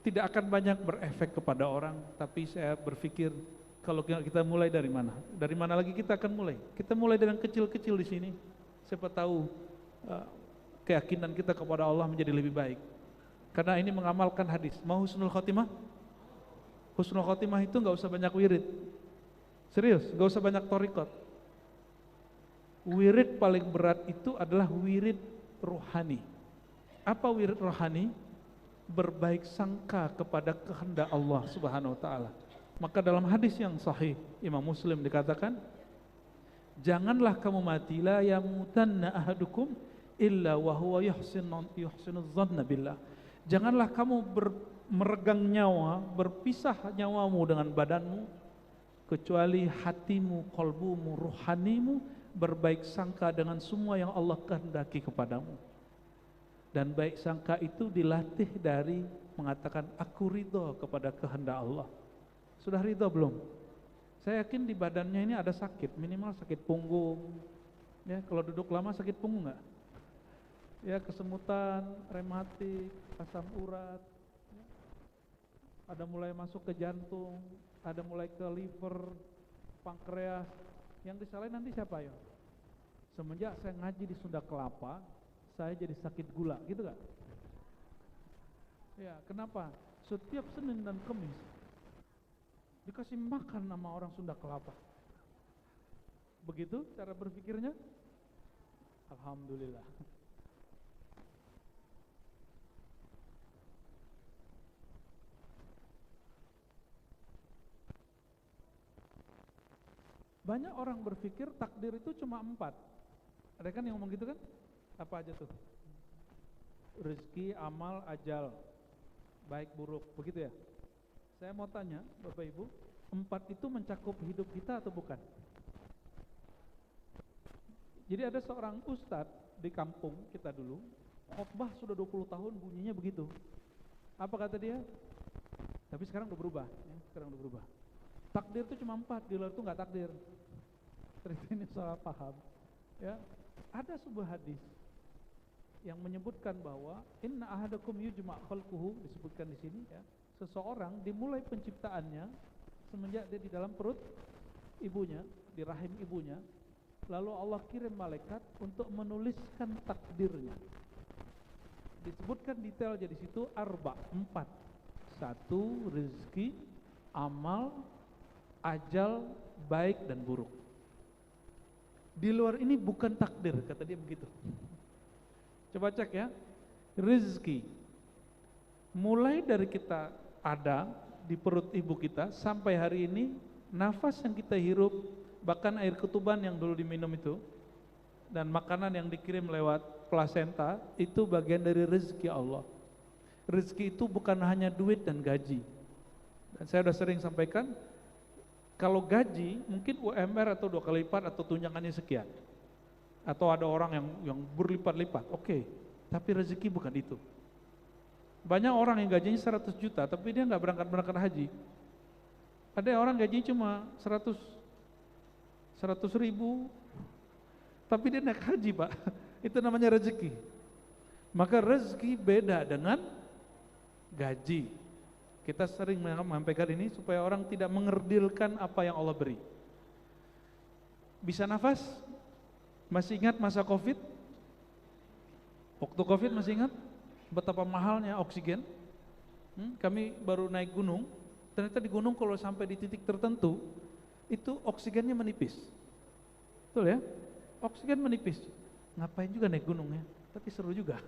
tidak akan banyak berefek kepada orang, tapi saya berpikir kalau kita mulai dari mana? Dari mana lagi kita akan mulai? Kita mulai dengan kecil-kecil di sini. Siapa tahu keyakinan kita kepada Allah menjadi lebih baik. Karena ini mengamalkan hadis. Mau husnul khotimah? Husnul khotimah itu nggak usah banyak wirid. Serius, nggak usah banyak thariqat. Wirid paling berat itu adalah wirid rohani. Apa wirid rohani? Berbaik sangka kepada kehendak Allah Subhanahu wa Ta'ala. Maka dalam hadis yang sahih Imam Muslim dikatakan, janganlah kamu mati, la yamutanna ahadukum illa wa huwa yuhsinu dhanna billah. Janganlah kamu meregang nyawa, berpisah nyawamu dengan badanmu, kecuali hatimu, kolbumu, ruhanimu berbaik sangka dengan semua yang Allah kehendaki kepadamu. Dan baik sangka itu dilatih dari mengatakan aku ridho kepada kehendak Allah. Sudah ridho belum? Saya yakin di badannya ini ada sakit, minimal sakit punggung. Ya, kalau duduk lama sakit punggung nggak? Ya, kesemutan, rematik, asam urat, ada mulai masuk ke jantung, ada mulai ke liver, pankreas. Yang disalahin nanti siapa ya? Semenjak saya ngaji di Sunda Kelapa, saya jadi sakit gula, gitu gak? Ya, kenapa? Setiap Senin dan Kamis dikasih makan sama orang Sunda Kelapa. Begitu cara berpikirnya? Alhamdulillah. Banyak orang berpikir takdir itu cuma 4. Ada kan yang ngomong gitu kan? Apa aja tuh? Rezeki, amal, ajal, baik buruk, begitu ya? Saya mau tanya Bapak Ibu, 4 itu mencakup hidup kita atau bukan? Jadi ada seorang ustadz di kampung kita dulu, khotbah sudah 20 tahun bunyinya begitu. Apa kata dia? Tapi sekarang udah berubah, ya, sekarang udah berubah. Takdir itu cuma 4, di luar itu nggak takdir. Terus ini salah paham. Ya, ada sebuah hadis yang menyebutkan bahwa inna ahadakum yujma' khalquhu, disebutkan di sini ya. Seseorang dimulai penciptaannya semenjak dia di dalam perut ibunya, di rahim ibunya, lalu Allah kirim malaikat untuk menuliskan takdirnya. Disebutkan detail jadi situ 4. 1 rezeki, amal, ajal, baik dan buruk. Di luar ini bukan takdir, kata dia begitu. Coba cek ya. Rezeki mulai dari kita ada di perut ibu kita sampai hari ini, nafas yang kita hirup, bahkan air ketuban yang dulu diminum itu, dan makanan yang dikirim lewat plasenta, itu bagian dari rezeki Allah. Rezeki itu bukan hanya duit dan gaji. Dan saya sudah sering sampaikan, kalau gaji mungkin UMR atau 2 kali lipat atau tunjangannya sekian, atau ada orang yang berlipat-lipat, oke. Tapi rezeki bukan itu. Banyak orang yang gajinya 100 juta tapi dia nggak berangkat haji. Ada orang gajinya cuma 100 ribu tapi dia naik haji, Pak. Itu namanya rezeki. Maka rezeki beda dengan gaji. Kita sering menyampaikan ini supaya orang tidak mengerdilkan apa yang Allah beri. Bisa nafas? Masih ingat masa Covid? Waktu Covid masih ingat betapa mahalnya oksigen? Kami baru naik gunung, ternyata di gunung kalau sampai di titik tertentu itu oksigennya menipis. Betul ya? Oksigen menipis. Ngapain juga naik gunung ya? Tapi seru juga.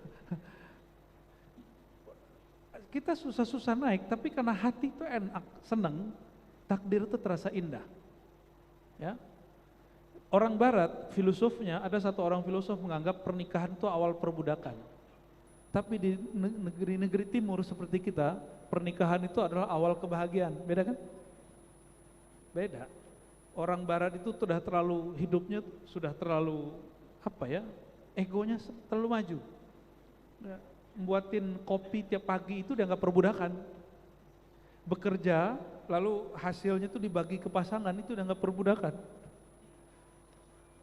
Kita susah-susah naik, tapi karena hati itu enak, senang, takdir itu terasa indah. Ya. Orang barat, filosofnya, ada satu orang filosof menganggap pernikahan itu awal perbudakan. Tapi di negeri-negeri timur seperti kita, pernikahan itu adalah awal kebahagiaan. Beda kan? Beda. Orang barat itu sudah terlalu, hidupnya sudah terlalu, egonya terlalu maju. Membuatin kopi tiap pagi itu dianggap perbudakan. Bekerja, lalu hasilnya itu dibagi ke pasangan, itu dianggap perbudakan.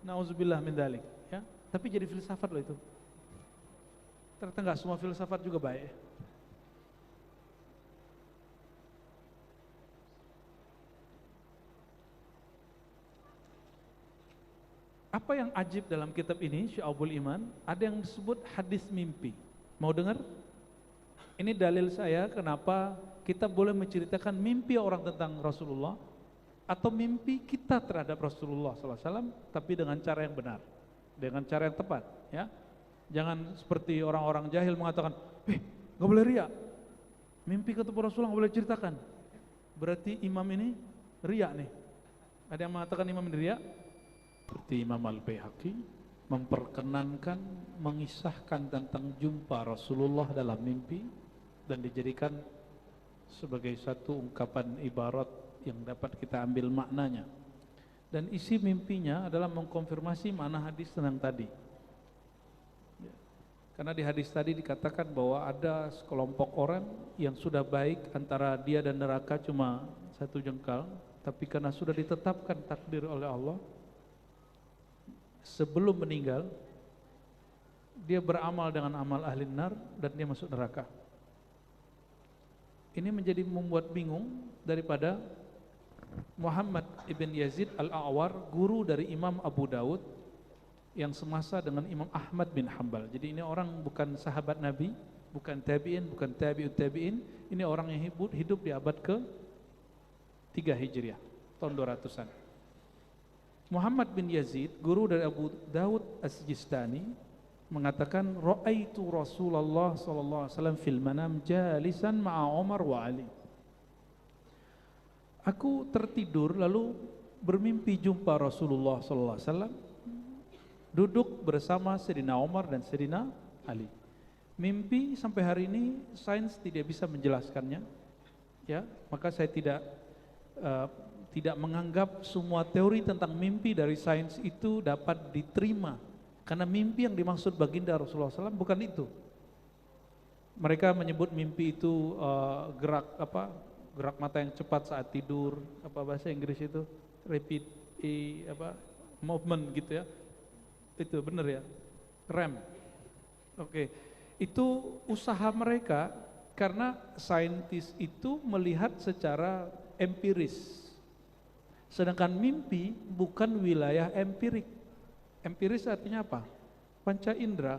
Nauzubillah min dzalik, ya. Tapi jadi filsafat loh itu. Ternyata enggak semua filsafat juga baik. Apa yang ajib dalam kitab ini, Syu'abul Iman, ada yang disebut hadis mimpi. Mau dengar? Ini dalil saya kenapa kita boleh menceritakan mimpi orang tentang Rasulullah atau mimpi kita terhadap Rasulullah SAW, tapi dengan cara yang benar, dengan cara yang tepat, ya. Jangan seperti orang-orang jahil mengatakan, nggak boleh riya, mimpi ketemu Rasulullah nggak boleh ceritakan, berarti imam ini riya nih. Ada yang mengatakan imam ini riya, seperti Imam Al-Baihaqi memperkenankan, mengisahkan tentang jumpa Rasulullah dalam mimpi dan dijadikan sebagai satu ungkapan ibarat yang dapat kita ambil maknanya. Dan isi mimpinya adalah mengkonfirmasi makna hadis tentang tadi. Karena di hadis tadi dikatakan bahwa ada sekelompok orang yang sudah baik antara dia dan neraka cuma 1 jengkal, tapi karena sudah ditetapkan takdir oleh Allah, sebelum meninggal dia beramal dengan amal ahli nar dan dia masuk neraka. ini menjadi membuat bingung daripada Muhammad ibn Yazid al-A'war, guru dari Imam Abu Dawud yang semasa dengan Imam Ahmad bin Hanbal. Jadi ini orang bukan sahabat Nabi, bukan tabi'in, bukan tabi'ut tabi'in. Ini orang yang hidup di abad ke-3 Hijriah, tahun 200-an. Muhammad bin Yazid, guru dari Abu Dawud As-Sijistani, mengatakan ra'aitu Rasulullah sallallahu alaihi wasallam fil manam jalisan ma'a Umar wa Ali. Aku tertidur lalu bermimpi jumpa Rasulullah sallallahu alaihi wasallam duduk bersama Sayyidina Umar dan Sayyidina Ali. Mimpi sampai hari ini sains tidak bisa menjelaskannya. Ya, maka saya tidak menganggap semua teori tentang mimpi dari sains itu dapat diterima. Karena mimpi yang dimaksud baginda Rasulullah SAW bukan itu. Mereka menyebut mimpi itu gerak mata yang cepat saat tidur, apa bahasa Inggris itu rapid movement gitu ya. Itu benar ya, REM. Oke, itu usaha mereka karena saintis itu melihat secara empiris. Sedangkan mimpi bukan wilayah empirik. Empiris artinya apa? Panca indera,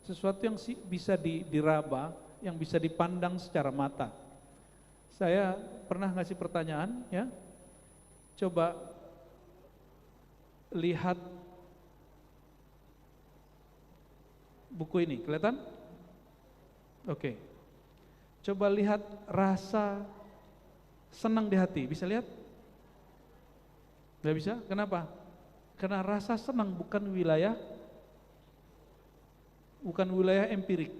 sesuatu yang bisa diraba, yang bisa dipandang secara mata. Saya pernah ngasih pertanyaan, ya. Coba lihat buku ini, kelihatan? Oke. Coba lihat rasa senang di hati, bisa lihat? Gak bisa? Kenapa? Karena rasa senang bukan wilayah empirik.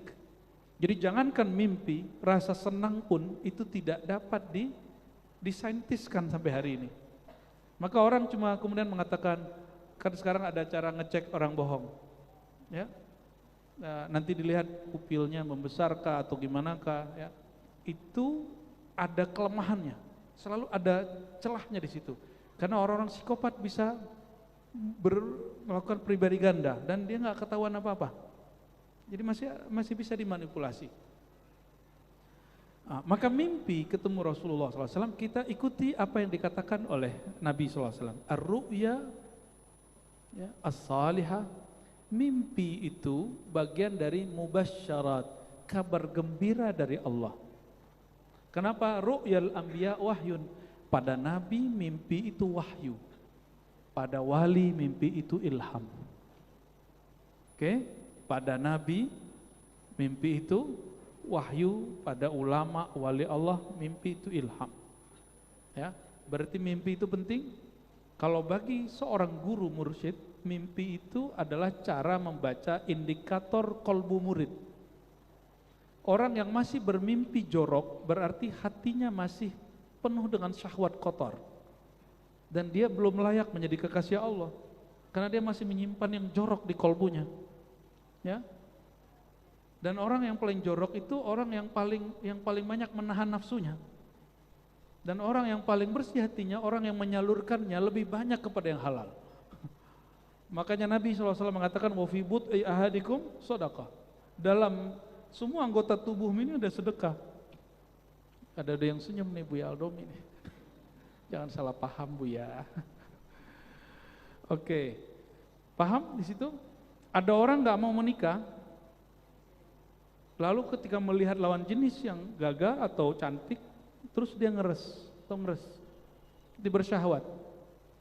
Jadi jangankan mimpi, rasa senang pun itu tidak dapat disaintiskan sampai hari ini. Maka orang cuma kemudian mengatakan, kan sekarang ada cara ngecek orang bohong, ya. Nah, nanti dilihat pupilnya membesarkah atau gimana kah, ya. Itu ada kelemahannya, selalu ada celahnya di situ. Karena orang-orang psikopat bisa melakukan pribadi ganda dan dia nggak ketahuan apa-apa. Jadi masih bisa dimanipulasi. Maka mimpi ketemu Rasulullah SAW, kita ikuti apa yang dikatakan oleh Nabi SAW. Ar-ru'ya, ya, as-salihah, mimpi itu bagian dari mubasyarat, kabar gembira dari Allah. Kenapa? Ru'yal anbiya wahyun. Pada Nabi mimpi itu wahyu. Pada wali mimpi itu ilham. Oke, pada Nabi mimpi itu wahyu, pada ulama wali Allah mimpi itu ilham. Ya, berarti mimpi itu penting. Kalau bagi seorang guru mursyid, mimpi itu adalah cara membaca indikator kolbu murid. Orang yang masih bermimpi jorok berarti hatinya masih penuh dengan syahwat kotor. Dan dia belum layak menjadi kekasih Allah karena dia masih menyimpan yang jorok di kolbunya, ya. Dan orang yang paling jorok itu orang yang paling banyak menahan nafsunya. Dan orang yang paling bersih hatinya orang yang menyalurkannya lebih banyak kepada yang halal. Makanya Nabi SAW mengatakan wa fi bud'i ahadikum shadaqah. Dalam semua anggota tubuh ini ada sedekah. Ada yang senyum nih Bu Aldom ini. Jangan salah paham Bu ya. Oke, paham di situ? Ada orang nggak mau menikah, lalu ketika melihat lawan jenis yang gagah atau cantik, terus dia ngeres, dia bersyahwat.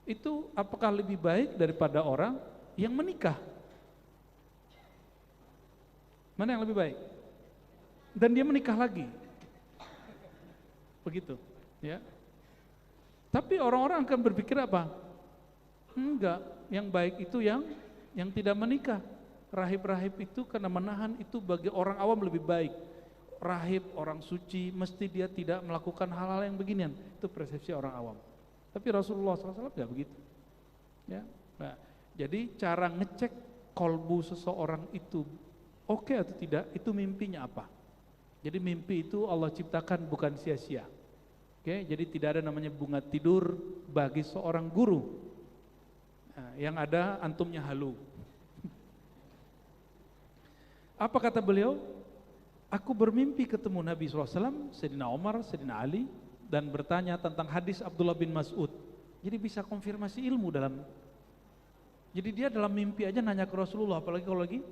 Itu apakah lebih baik daripada orang yang menikah? Mana yang lebih baik? Dan dia menikah lagi, begitu, ya. Tapi orang-orang akan berpikir apa? Enggak, yang baik itu yang tidak menikah. Rahib-rahib itu karena menahan itu bagi orang awam lebih baik. Rahib, orang suci, mesti dia tidak melakukan hal-hal yang beginian. Itu persepsi orang awam. Tapi Rasulullah SAW enggak begitu. Ya. Nah, jadi cara ngecek kolbu seseorang itu oke atau tidak, itu mimpinya apa. Jadi mimpi itu Allah ciptakan bukan sia-sia. Oke, jadi tidak ada namanya bunga tidur bagi seorang guru. Nah, yang ada antumnya halu. Apa kata beliau? Aku bermimpi ketemu Nabi SAW, Sayyidina Umar, Sayyidina Ali, dan bertanya tentang hadis Abdullah bin Mas'ud. Jadi bisa konfirmasi ilmu dalam. Jadi dia dalam mimpi aja nanya ke Rasulullah, apalagi kalau lagi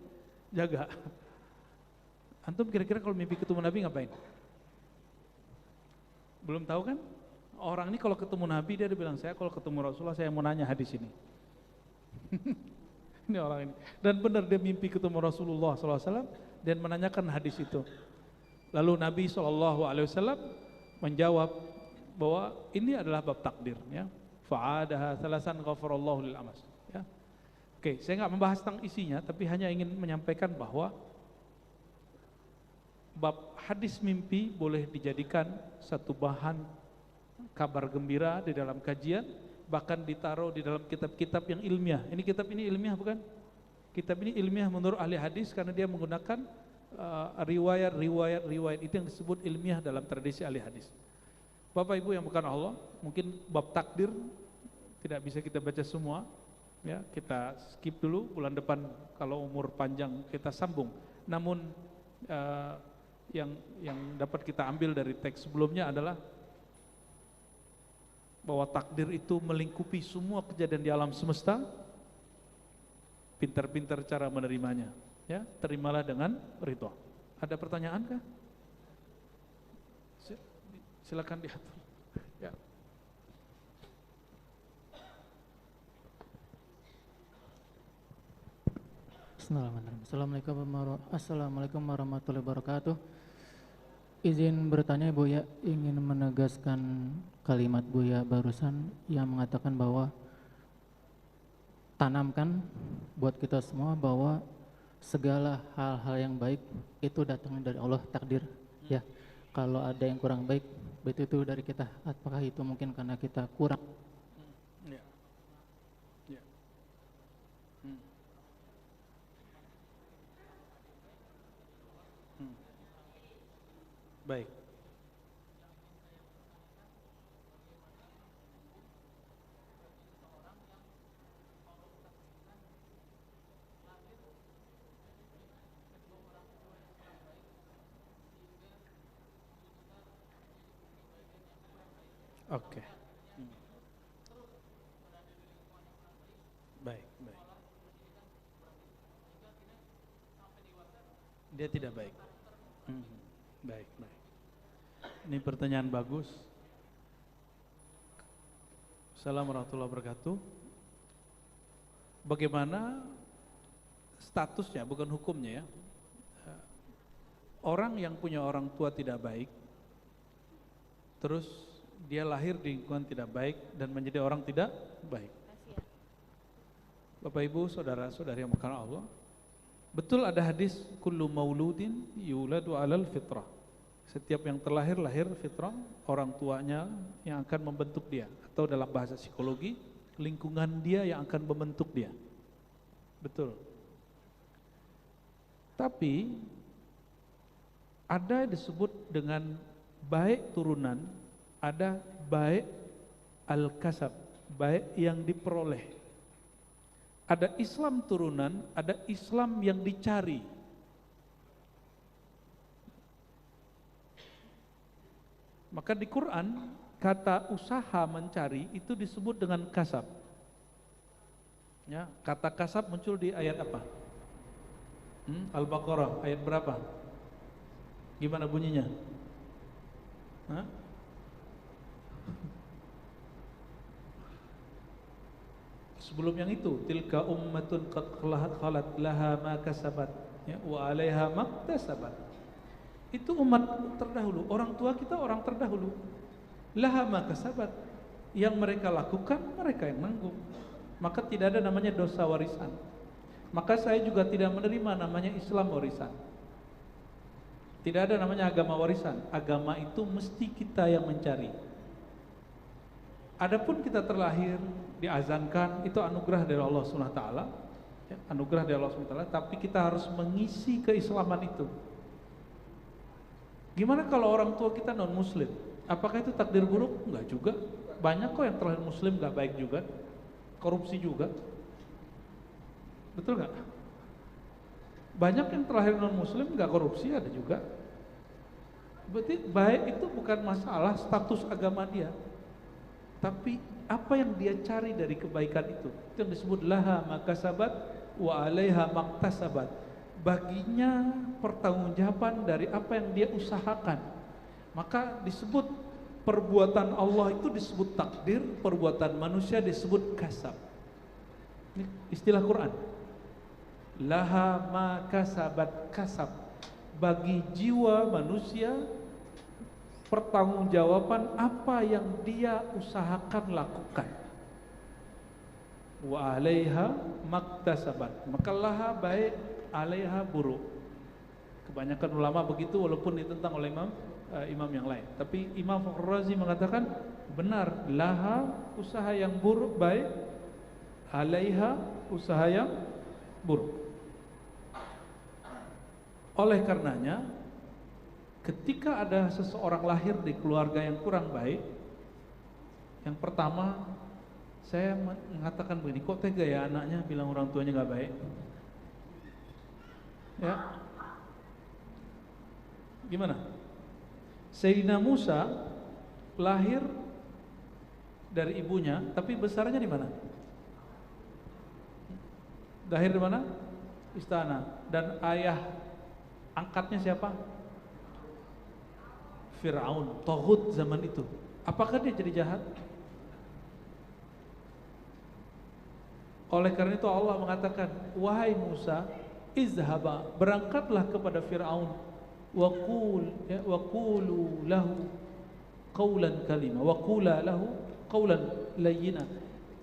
jaga. Antum kira-kira kalau mimpi ketemu Nabi ngapain? Belum tahu kan? Orang ini kalau ketemu Nabi dia bilang, saya kalau ketemu Rasulullah saya mau nanya hadis ini. Ini orang ini. Dan benar dia mimpi ketemu Rasulullah SAW dan menanyakan hadis itu. Lalu Nabi SAW menjawab bahwa ini adalah bab takdir. Ya. Fa'adaha thalasan ghafarallahu lil amas. Ya. Oke, saya nggak membahas tentang isinya, tapi hanya ingin menyampaikan bahwa bab hadis mimpi boleh dijadikan satu bahan kabar gembira di dalam kajian, bahkan ditaruh di dalam kitab-kitab yang ilmiah. Ini kitab ini ilmiah bukan? Kitab ini ilmiah menurut ahli hadis karena dia menggunakan riwayat itu yang disebut ilmiah dalam tradisi ahli hadis. Bapak Ibu yang bukan Allah, mungkin bab takdir tidak bisa kita baca semua, ya kita skip dulu, bulan depan kalau umur panjang kita sambung. Namun yang dapat kita ambil dari teks sebelumnya adalah bahwa takdir itu melingkupi semua kejadian di alam semesta. Pintar-pintar cara menerimanya, ya terimalah dengan ridha. Ada pertanyaan kah? Silakan diatur. Ya. Assalamualaikum warahmatullahi wabarakatuh. Izin bertanya Buya, ingin menegaskan kalimat Buya barusan yang mengatakan bahwa tanamkan buat kita semua bahwa segala hal-hal yang baik itu datangnya dari Allah, takdir. Ya, kalau ada yang kurang baik, itu dari kita. Apakah itu mungkin karena kita kurang? Ya. Ya. Baik. Oke. Baik, baik. Dia tidak baik. Baik, baik. Ini pertanyaan bagus. Assalamualaikum warahmatullahi wabarakatuh. Bagaimana statusnya, bukan hukumnya ya. Orang yang punya orang tua tidak baik, terus dia lahir di lingkungan tidak baik dan menjadi orang tidak baik. Bapak Ibu, saudara-saudari yang berkahi Allah, betul ada hadis kullu mauludin yuladu alal fitrah. Setiap yang terlahir lahir fitrah, orang tuanya yang akan membentuk dia, atau dalam bahasa psikologi lingkungan dia yang akan membentuk dia. Betul. Tapi ada disebut dengan baik turunan, ada baik al-kasab, baik yang diperoleh. Ada Islam turunan, ada Islam yang dicari. Maka di Quran kata usaha mencari itu disebut dengan kasab. Ya, kata kasab muncul di ayat apa? Al-Baqarah ayat berapa? Gimana bunyinya? Hah? Sebelum yang itu, tilka ummatun qad khalat laha ma kasabat, ya, wa 'alaiha maktasabat. Itu umat terdahulu, orang tua kita orang terdahulu. Laha ma kasabat, yang mereka lakukan mereka yang nanggung. Maka tidak ada namanya dosa warisan. Maka saya juga tidak menerima namanya Islam warisan. Tidak ada namanya agama warisan. Agama itu mesti kita yang mencari. Adapun kita terlahir, diazankan, itu anugerah dari Allah SWT, ya, anugerah dari Allah SWT, tapi kita harus mengisi keislaman itu. Gimana kalau orang tua kita non muslim? Apakah itu takdir buruk? Enggak juga. Banyak kok yang terlahir muslim enggak baik juga, korupsi juga. Betul enggak? Banyak yang terlahir non muslim enggak korupsi, ada juga. Berarti baik itu bukan masalah status agama dia, tapi apa yang dia cari dari kebaikan itu. Itu yang disebut laha makasabat wa 'alaiha maktasabat. Baginya pertanggungjawaban dari apa yang dia usahakan. Maka disebut perbuatan Allah itu disebut takdir, perbuatan manusia disebut kasab. Ini istilah Quran. Laha ma kasabat kasab. Bagi jiwa manusia pertanggungjawaban apa yang dia usahakan lakukan. Wa 'alaiha maktasabat. Maka laha baik, 'alaiha buruk. Kebanyakan ulama begitu walaupun ditentang oleh imam yang lain. Tapi Imam Fakhrul Razi mengatakan benar, laha usaha yang buruk baik, 'alaiha usaha yang buruk. Oleh karenanya ketika ada seseorang lahir di keluarga yang kurang baik, yang pertama saya mengatakan begini, kok tega ya anaknya bilang orang tuanya gak baik? Ya, gimana? Sayyidina Musa lahir dari ibunya, tapi besarnya di mana? Lahir di mana? Istana. Dan ayah angkatnya siapa? Fir'aun, Taghut zaman itu. Apakah dia jadi jahat? Oleh karena itu Allah mengatakan, wahai Musa, izhaba, berangkatlah kepada Fir'aun, wa qulu lahu qawlan kalima, wa qula lahu qawlan layyina.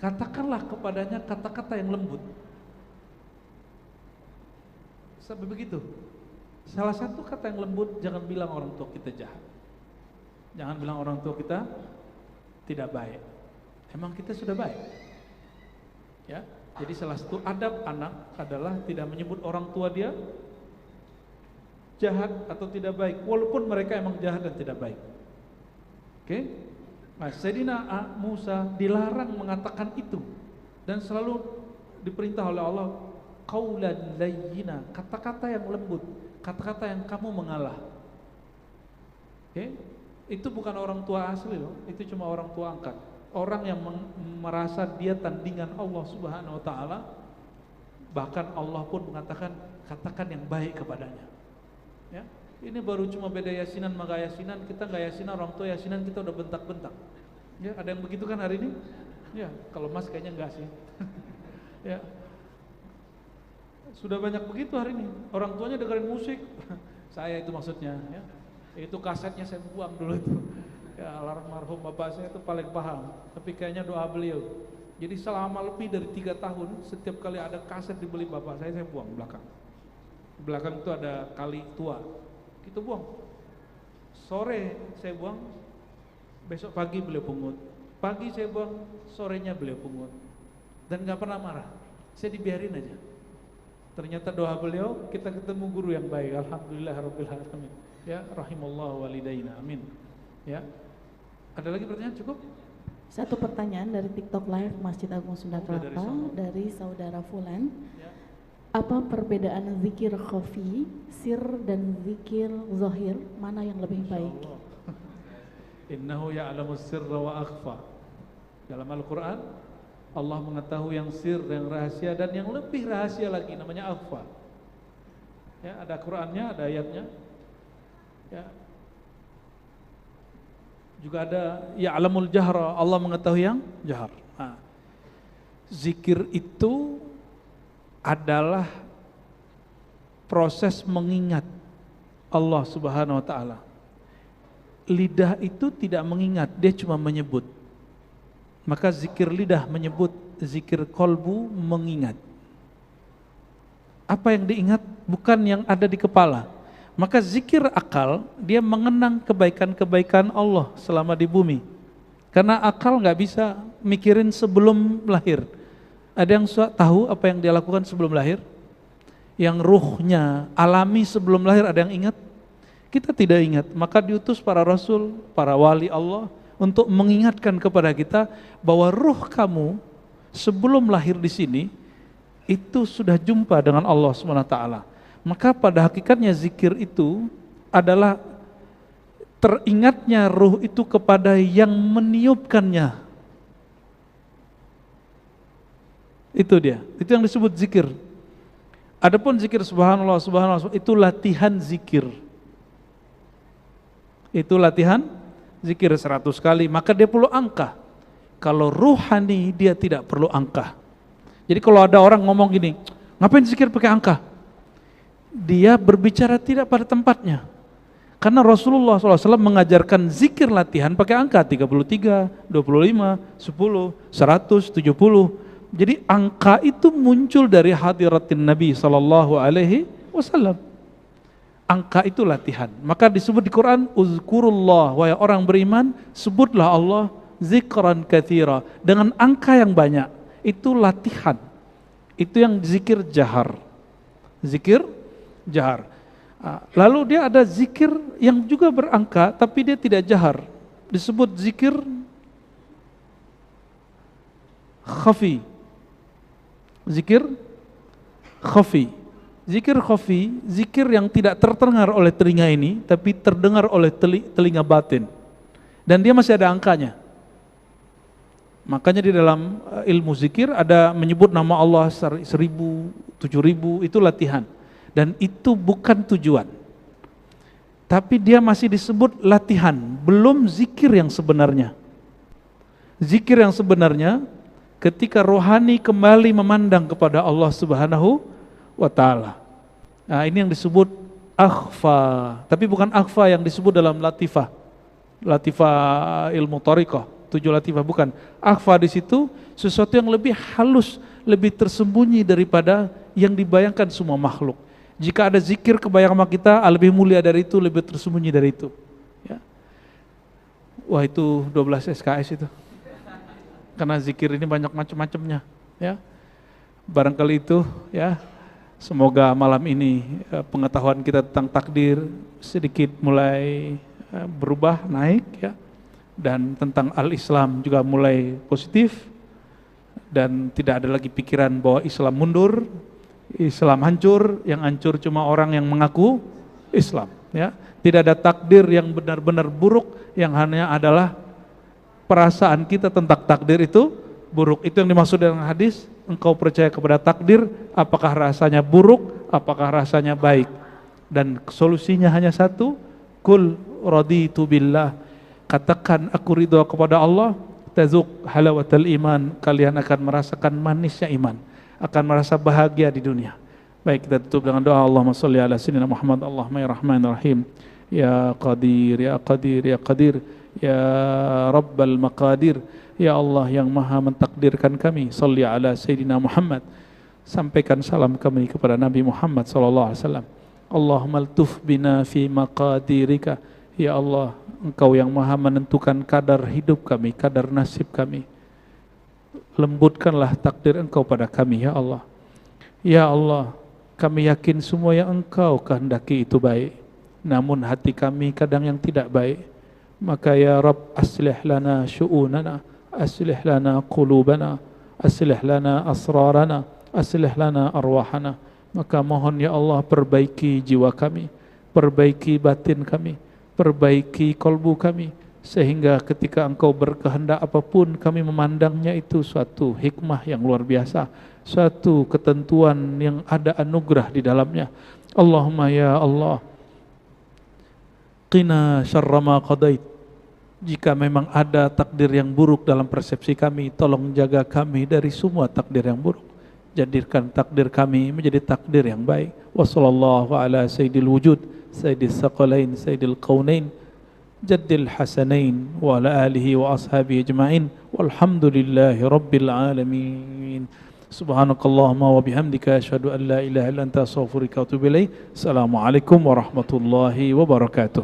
Katakanlah kepadanya kata-kata yang lembut. Sampai begitu. Salah satu kata yang lembut, jangan bilang orang tua kita jahat. Jangan bilang orang tua kita tidak baik. Emang kita sudah baik. Ya. Jadi salah satu adab anak adalah tidak menyebut orang tua dia jahat atau tidak baik, walaupun mereka emang jahat dan tidak baik. Oke? Nah, Sayyidina Musa dilarang mengatakan itu dan selalu diperintah oleh Allah qaulan layyina, kata-kata yang lembut, kata-kata yang kamu mengalah. Oke? Itu bukan orang tua asli loh, itu cuma orang tua angkat. Orang yang merasa dia tandingan Allah Subhanahu wa taala, bahkan Allah pun mengatakan katakan yang baik kepadanya. Ya. Ini baru cuma beda yasinan sama gak yasinan, kita gak yasinan, orang tua yasinan kita udah bentak-bentak. Ya, ada yang begitu kan hari ini? Ya, kalau Mas kayaknya enggak sih. Ya. Sudah banyak begitu hari ini. Orang tuanya dengerin musik. Saya itu maksudnya, ya. Itu kasetnya saya buang dulu itu. Ya, almarhum bapak saya itu paling paham. Tapi kayaknya doa beliau. Jadi selama lebih dari 3 tahun, setiap kali ada kaset dibeli bapak saya buang belakang. Di belakang itu ada kali tua, kita buang. Sore saya buang, besok pagi beliau pungut. Pagi saya buang, sorenya beliau pungut. Dan gak pernah marah, saya dibiarin aja. Ternyata doa beliau, kita ketemu guru yang baik. Alhamdulillah rabbil alamin. Ya, rahimallahu walidaina, amin. Ya. Ada lagi pertanyaan? Cukup? Satu pertanyaan dari TikTok Live Masjid Agung Sunda Kelapa dari saudara Fulan. Ya. Apa perbedaan zikir khafi, sir dan zikir zahir, mana yang lebih baik? Innahu ya'lamu sirra wa akhfa. Dalam Al-Quran Allah mengetahui yang sir, yang rahasia dan yang lebih rahasia lagi namanya akhfa. Ya, ada Qurannya, ada ayatnya. Ya. Juga ada ya'lamul jahra, Allah mengetahui yang jahar. Nah, zikir itu adalah proses mengingat Allah Subhanahu wa taala. Lidah itu tidak mengingat, dia cuma menyebut. Maka zikir lidah menyebut, zikir kolbu mengingat. Apa yang diingat bukan yang ada di kepala. Maka zikir akal, dia mengenang kebaikan-kebaikan Allah selama di bumi. Karena akal nggak bisa mikirin sebelum lahir. Ada yang tahu apa yang dia lakukan sebelum lahir? Yang ruhnya alami sebelum lahir, ada yang ingat? Kita tidak ingat, maka diutus para rasul, para wali Allah untuk mengingatkan kepada kita bahwa ruh kamu sebelum lahir di sini itu sudah jumpa dengan Allah SWT. Maka pada hakikatnya zikir itu adalah teringatnya ruh itu kepada yang meniupkannya. Itu dia, itu yang disebut zikir. Adapun zikir subhanallah, subhanallah, itu latihan zikir. Itu latihan zikir 100 kali, maka dia perlu angka. Kalau ruhani dia tidak perlu angka. Jadi kalau ada orang ngomong gini, ngapain zikir pakai angka? Dia berbicara tidak pada tempatnya. Karena Rasulullah SAW mengajarkan zikir latihan pakai angka 33, 25, 10, 100, 70. Jadi angka itu muncul dari hadiratin Nabi SAW. Angka itu latihan. Maka disebut di Quran, uzkurullah, wahai orang beriman, sebutlah Allah zikran katsira, dengan angka yang banyak. Itu latihan. Itu yang zikir jahar. Zikir jahar. Lalu dia ada zikir yang juga berangka tapi dia tidak jahar. Disebut zikir khafi. Zikir khafi. Zikir khafi, zikir yang tidak terdengar oleh telinga ini tapi terdengar oleh telinga batin. Dan dia masih ada angkanya. Makanya di dalam ilmu zikir ada menyebut nama Allah 1000, 7000, itu latihan. Dan itu bukan tujuan. Tapi dia masih disebut latihan, belum zikir yang sebenarnya. Zikir yang sebenarnya ketika rohani kembali memandang kepada Allah Subhanahu wa ta'ala. Nah, ini yang disebut akhfa. Tapi bukan akhfa yang disebut dalam latifah. Latifah ilmu thariqah, 7 latifah, bukan. Akhfa di situ sesuatu yang lebih halus, lebih tersembunyi daripada yang dibayangkan semua makhluk. Jika ada zikir kebayang sama kita, lebih mulia dari itu, lebih tersembunyi dari itu. Ya. Wah, itu 12 SKS itu. Karena zikir ini banyak macam-macamnya. Ya. Barangkali itu, ya. Semoga malam ini pengetahuan kita tentang takdir sedikit mulai berubah, naik, ya. Dan tentang al-Islam juga mulai positif. Dan tidak ada lagi pikiran bahwa Islam mundur, Islam hancur, yang hancur cuma orang yang mengaku Islam, ya. Tidak ada takdir yang benar-benar buruk, yang hanya adalah perasaan kita tentang takdir itu buruk. Itu yang dimaksud dengan hadis, engkau percaya kepada takdir, apakah rasanya buruk, apakah rasanya baik. Dan solusinya hanya satu, kul raditu billah, katakan aku ridho kepada Allah, tazuk halawatal iman, kalian akan merasakan manisnya iman, akan merasa bahagia di dunia. Baik, kita tutup dengan doa. Allahumma sholli ala sayyidina Muhammad. Allahumma ya rahmanir rahim, ya qadir, ya qadir, ya qadir, ya rabbal maqadir, ya Allah yang maha mentakdirkan kami. Sholli ala sayyidina Muhammad. Sampaikan salam kami kepada Nabi Muhammad sallallahu alaihi wasallam. Allahumma altuf bina fi maqadirika, ya Allah, engkau yang maha menentukan kadar hidup kami, kadar nasib kami. Lembutkanlah takdir engkau pada kami, ya Allah. Ya Allah, kami yakin semua yang engkau kehendaki itu baik, namun hati kami kadang yang tidak baik. Maka ya Rabb, aslih lana syu'unana, aslih lana qulubana, aslih lana asrarana, aslih lana arwahana. Maka mohon ya Allah, perbaiki jiwa kami, perbaiki batin kami, perbaiki kolbu kami, sehingga ketika engkau berkehendak apapun kami memandangnya itu suatu hikmah yang luar biasa, suatu ketentuan yang ada anugerah di dalamnya. Allahumma ya Allah, qina syarra ma qadait. Jika memang ada takdir yang buruk dalam persepsi kami, tolong jaga kami dari semua takdir yang buruk. Jadikan takdir kami menjadi takdir yang baik. Wa sallallahu ala sayyidil wujud, sayyidis saqalain, sayyidil qaunain, jaddil hasanain, wa ala alihi wa ashabihi ajma'in, walhamdulillahi rabbil alamin. Subhanakallahumma wa bihamdika asyhadu an la ilaha illa anta astaghfiruka wa atubu ilaik. Assalamualaikum warahmatullahi wabarakatuh.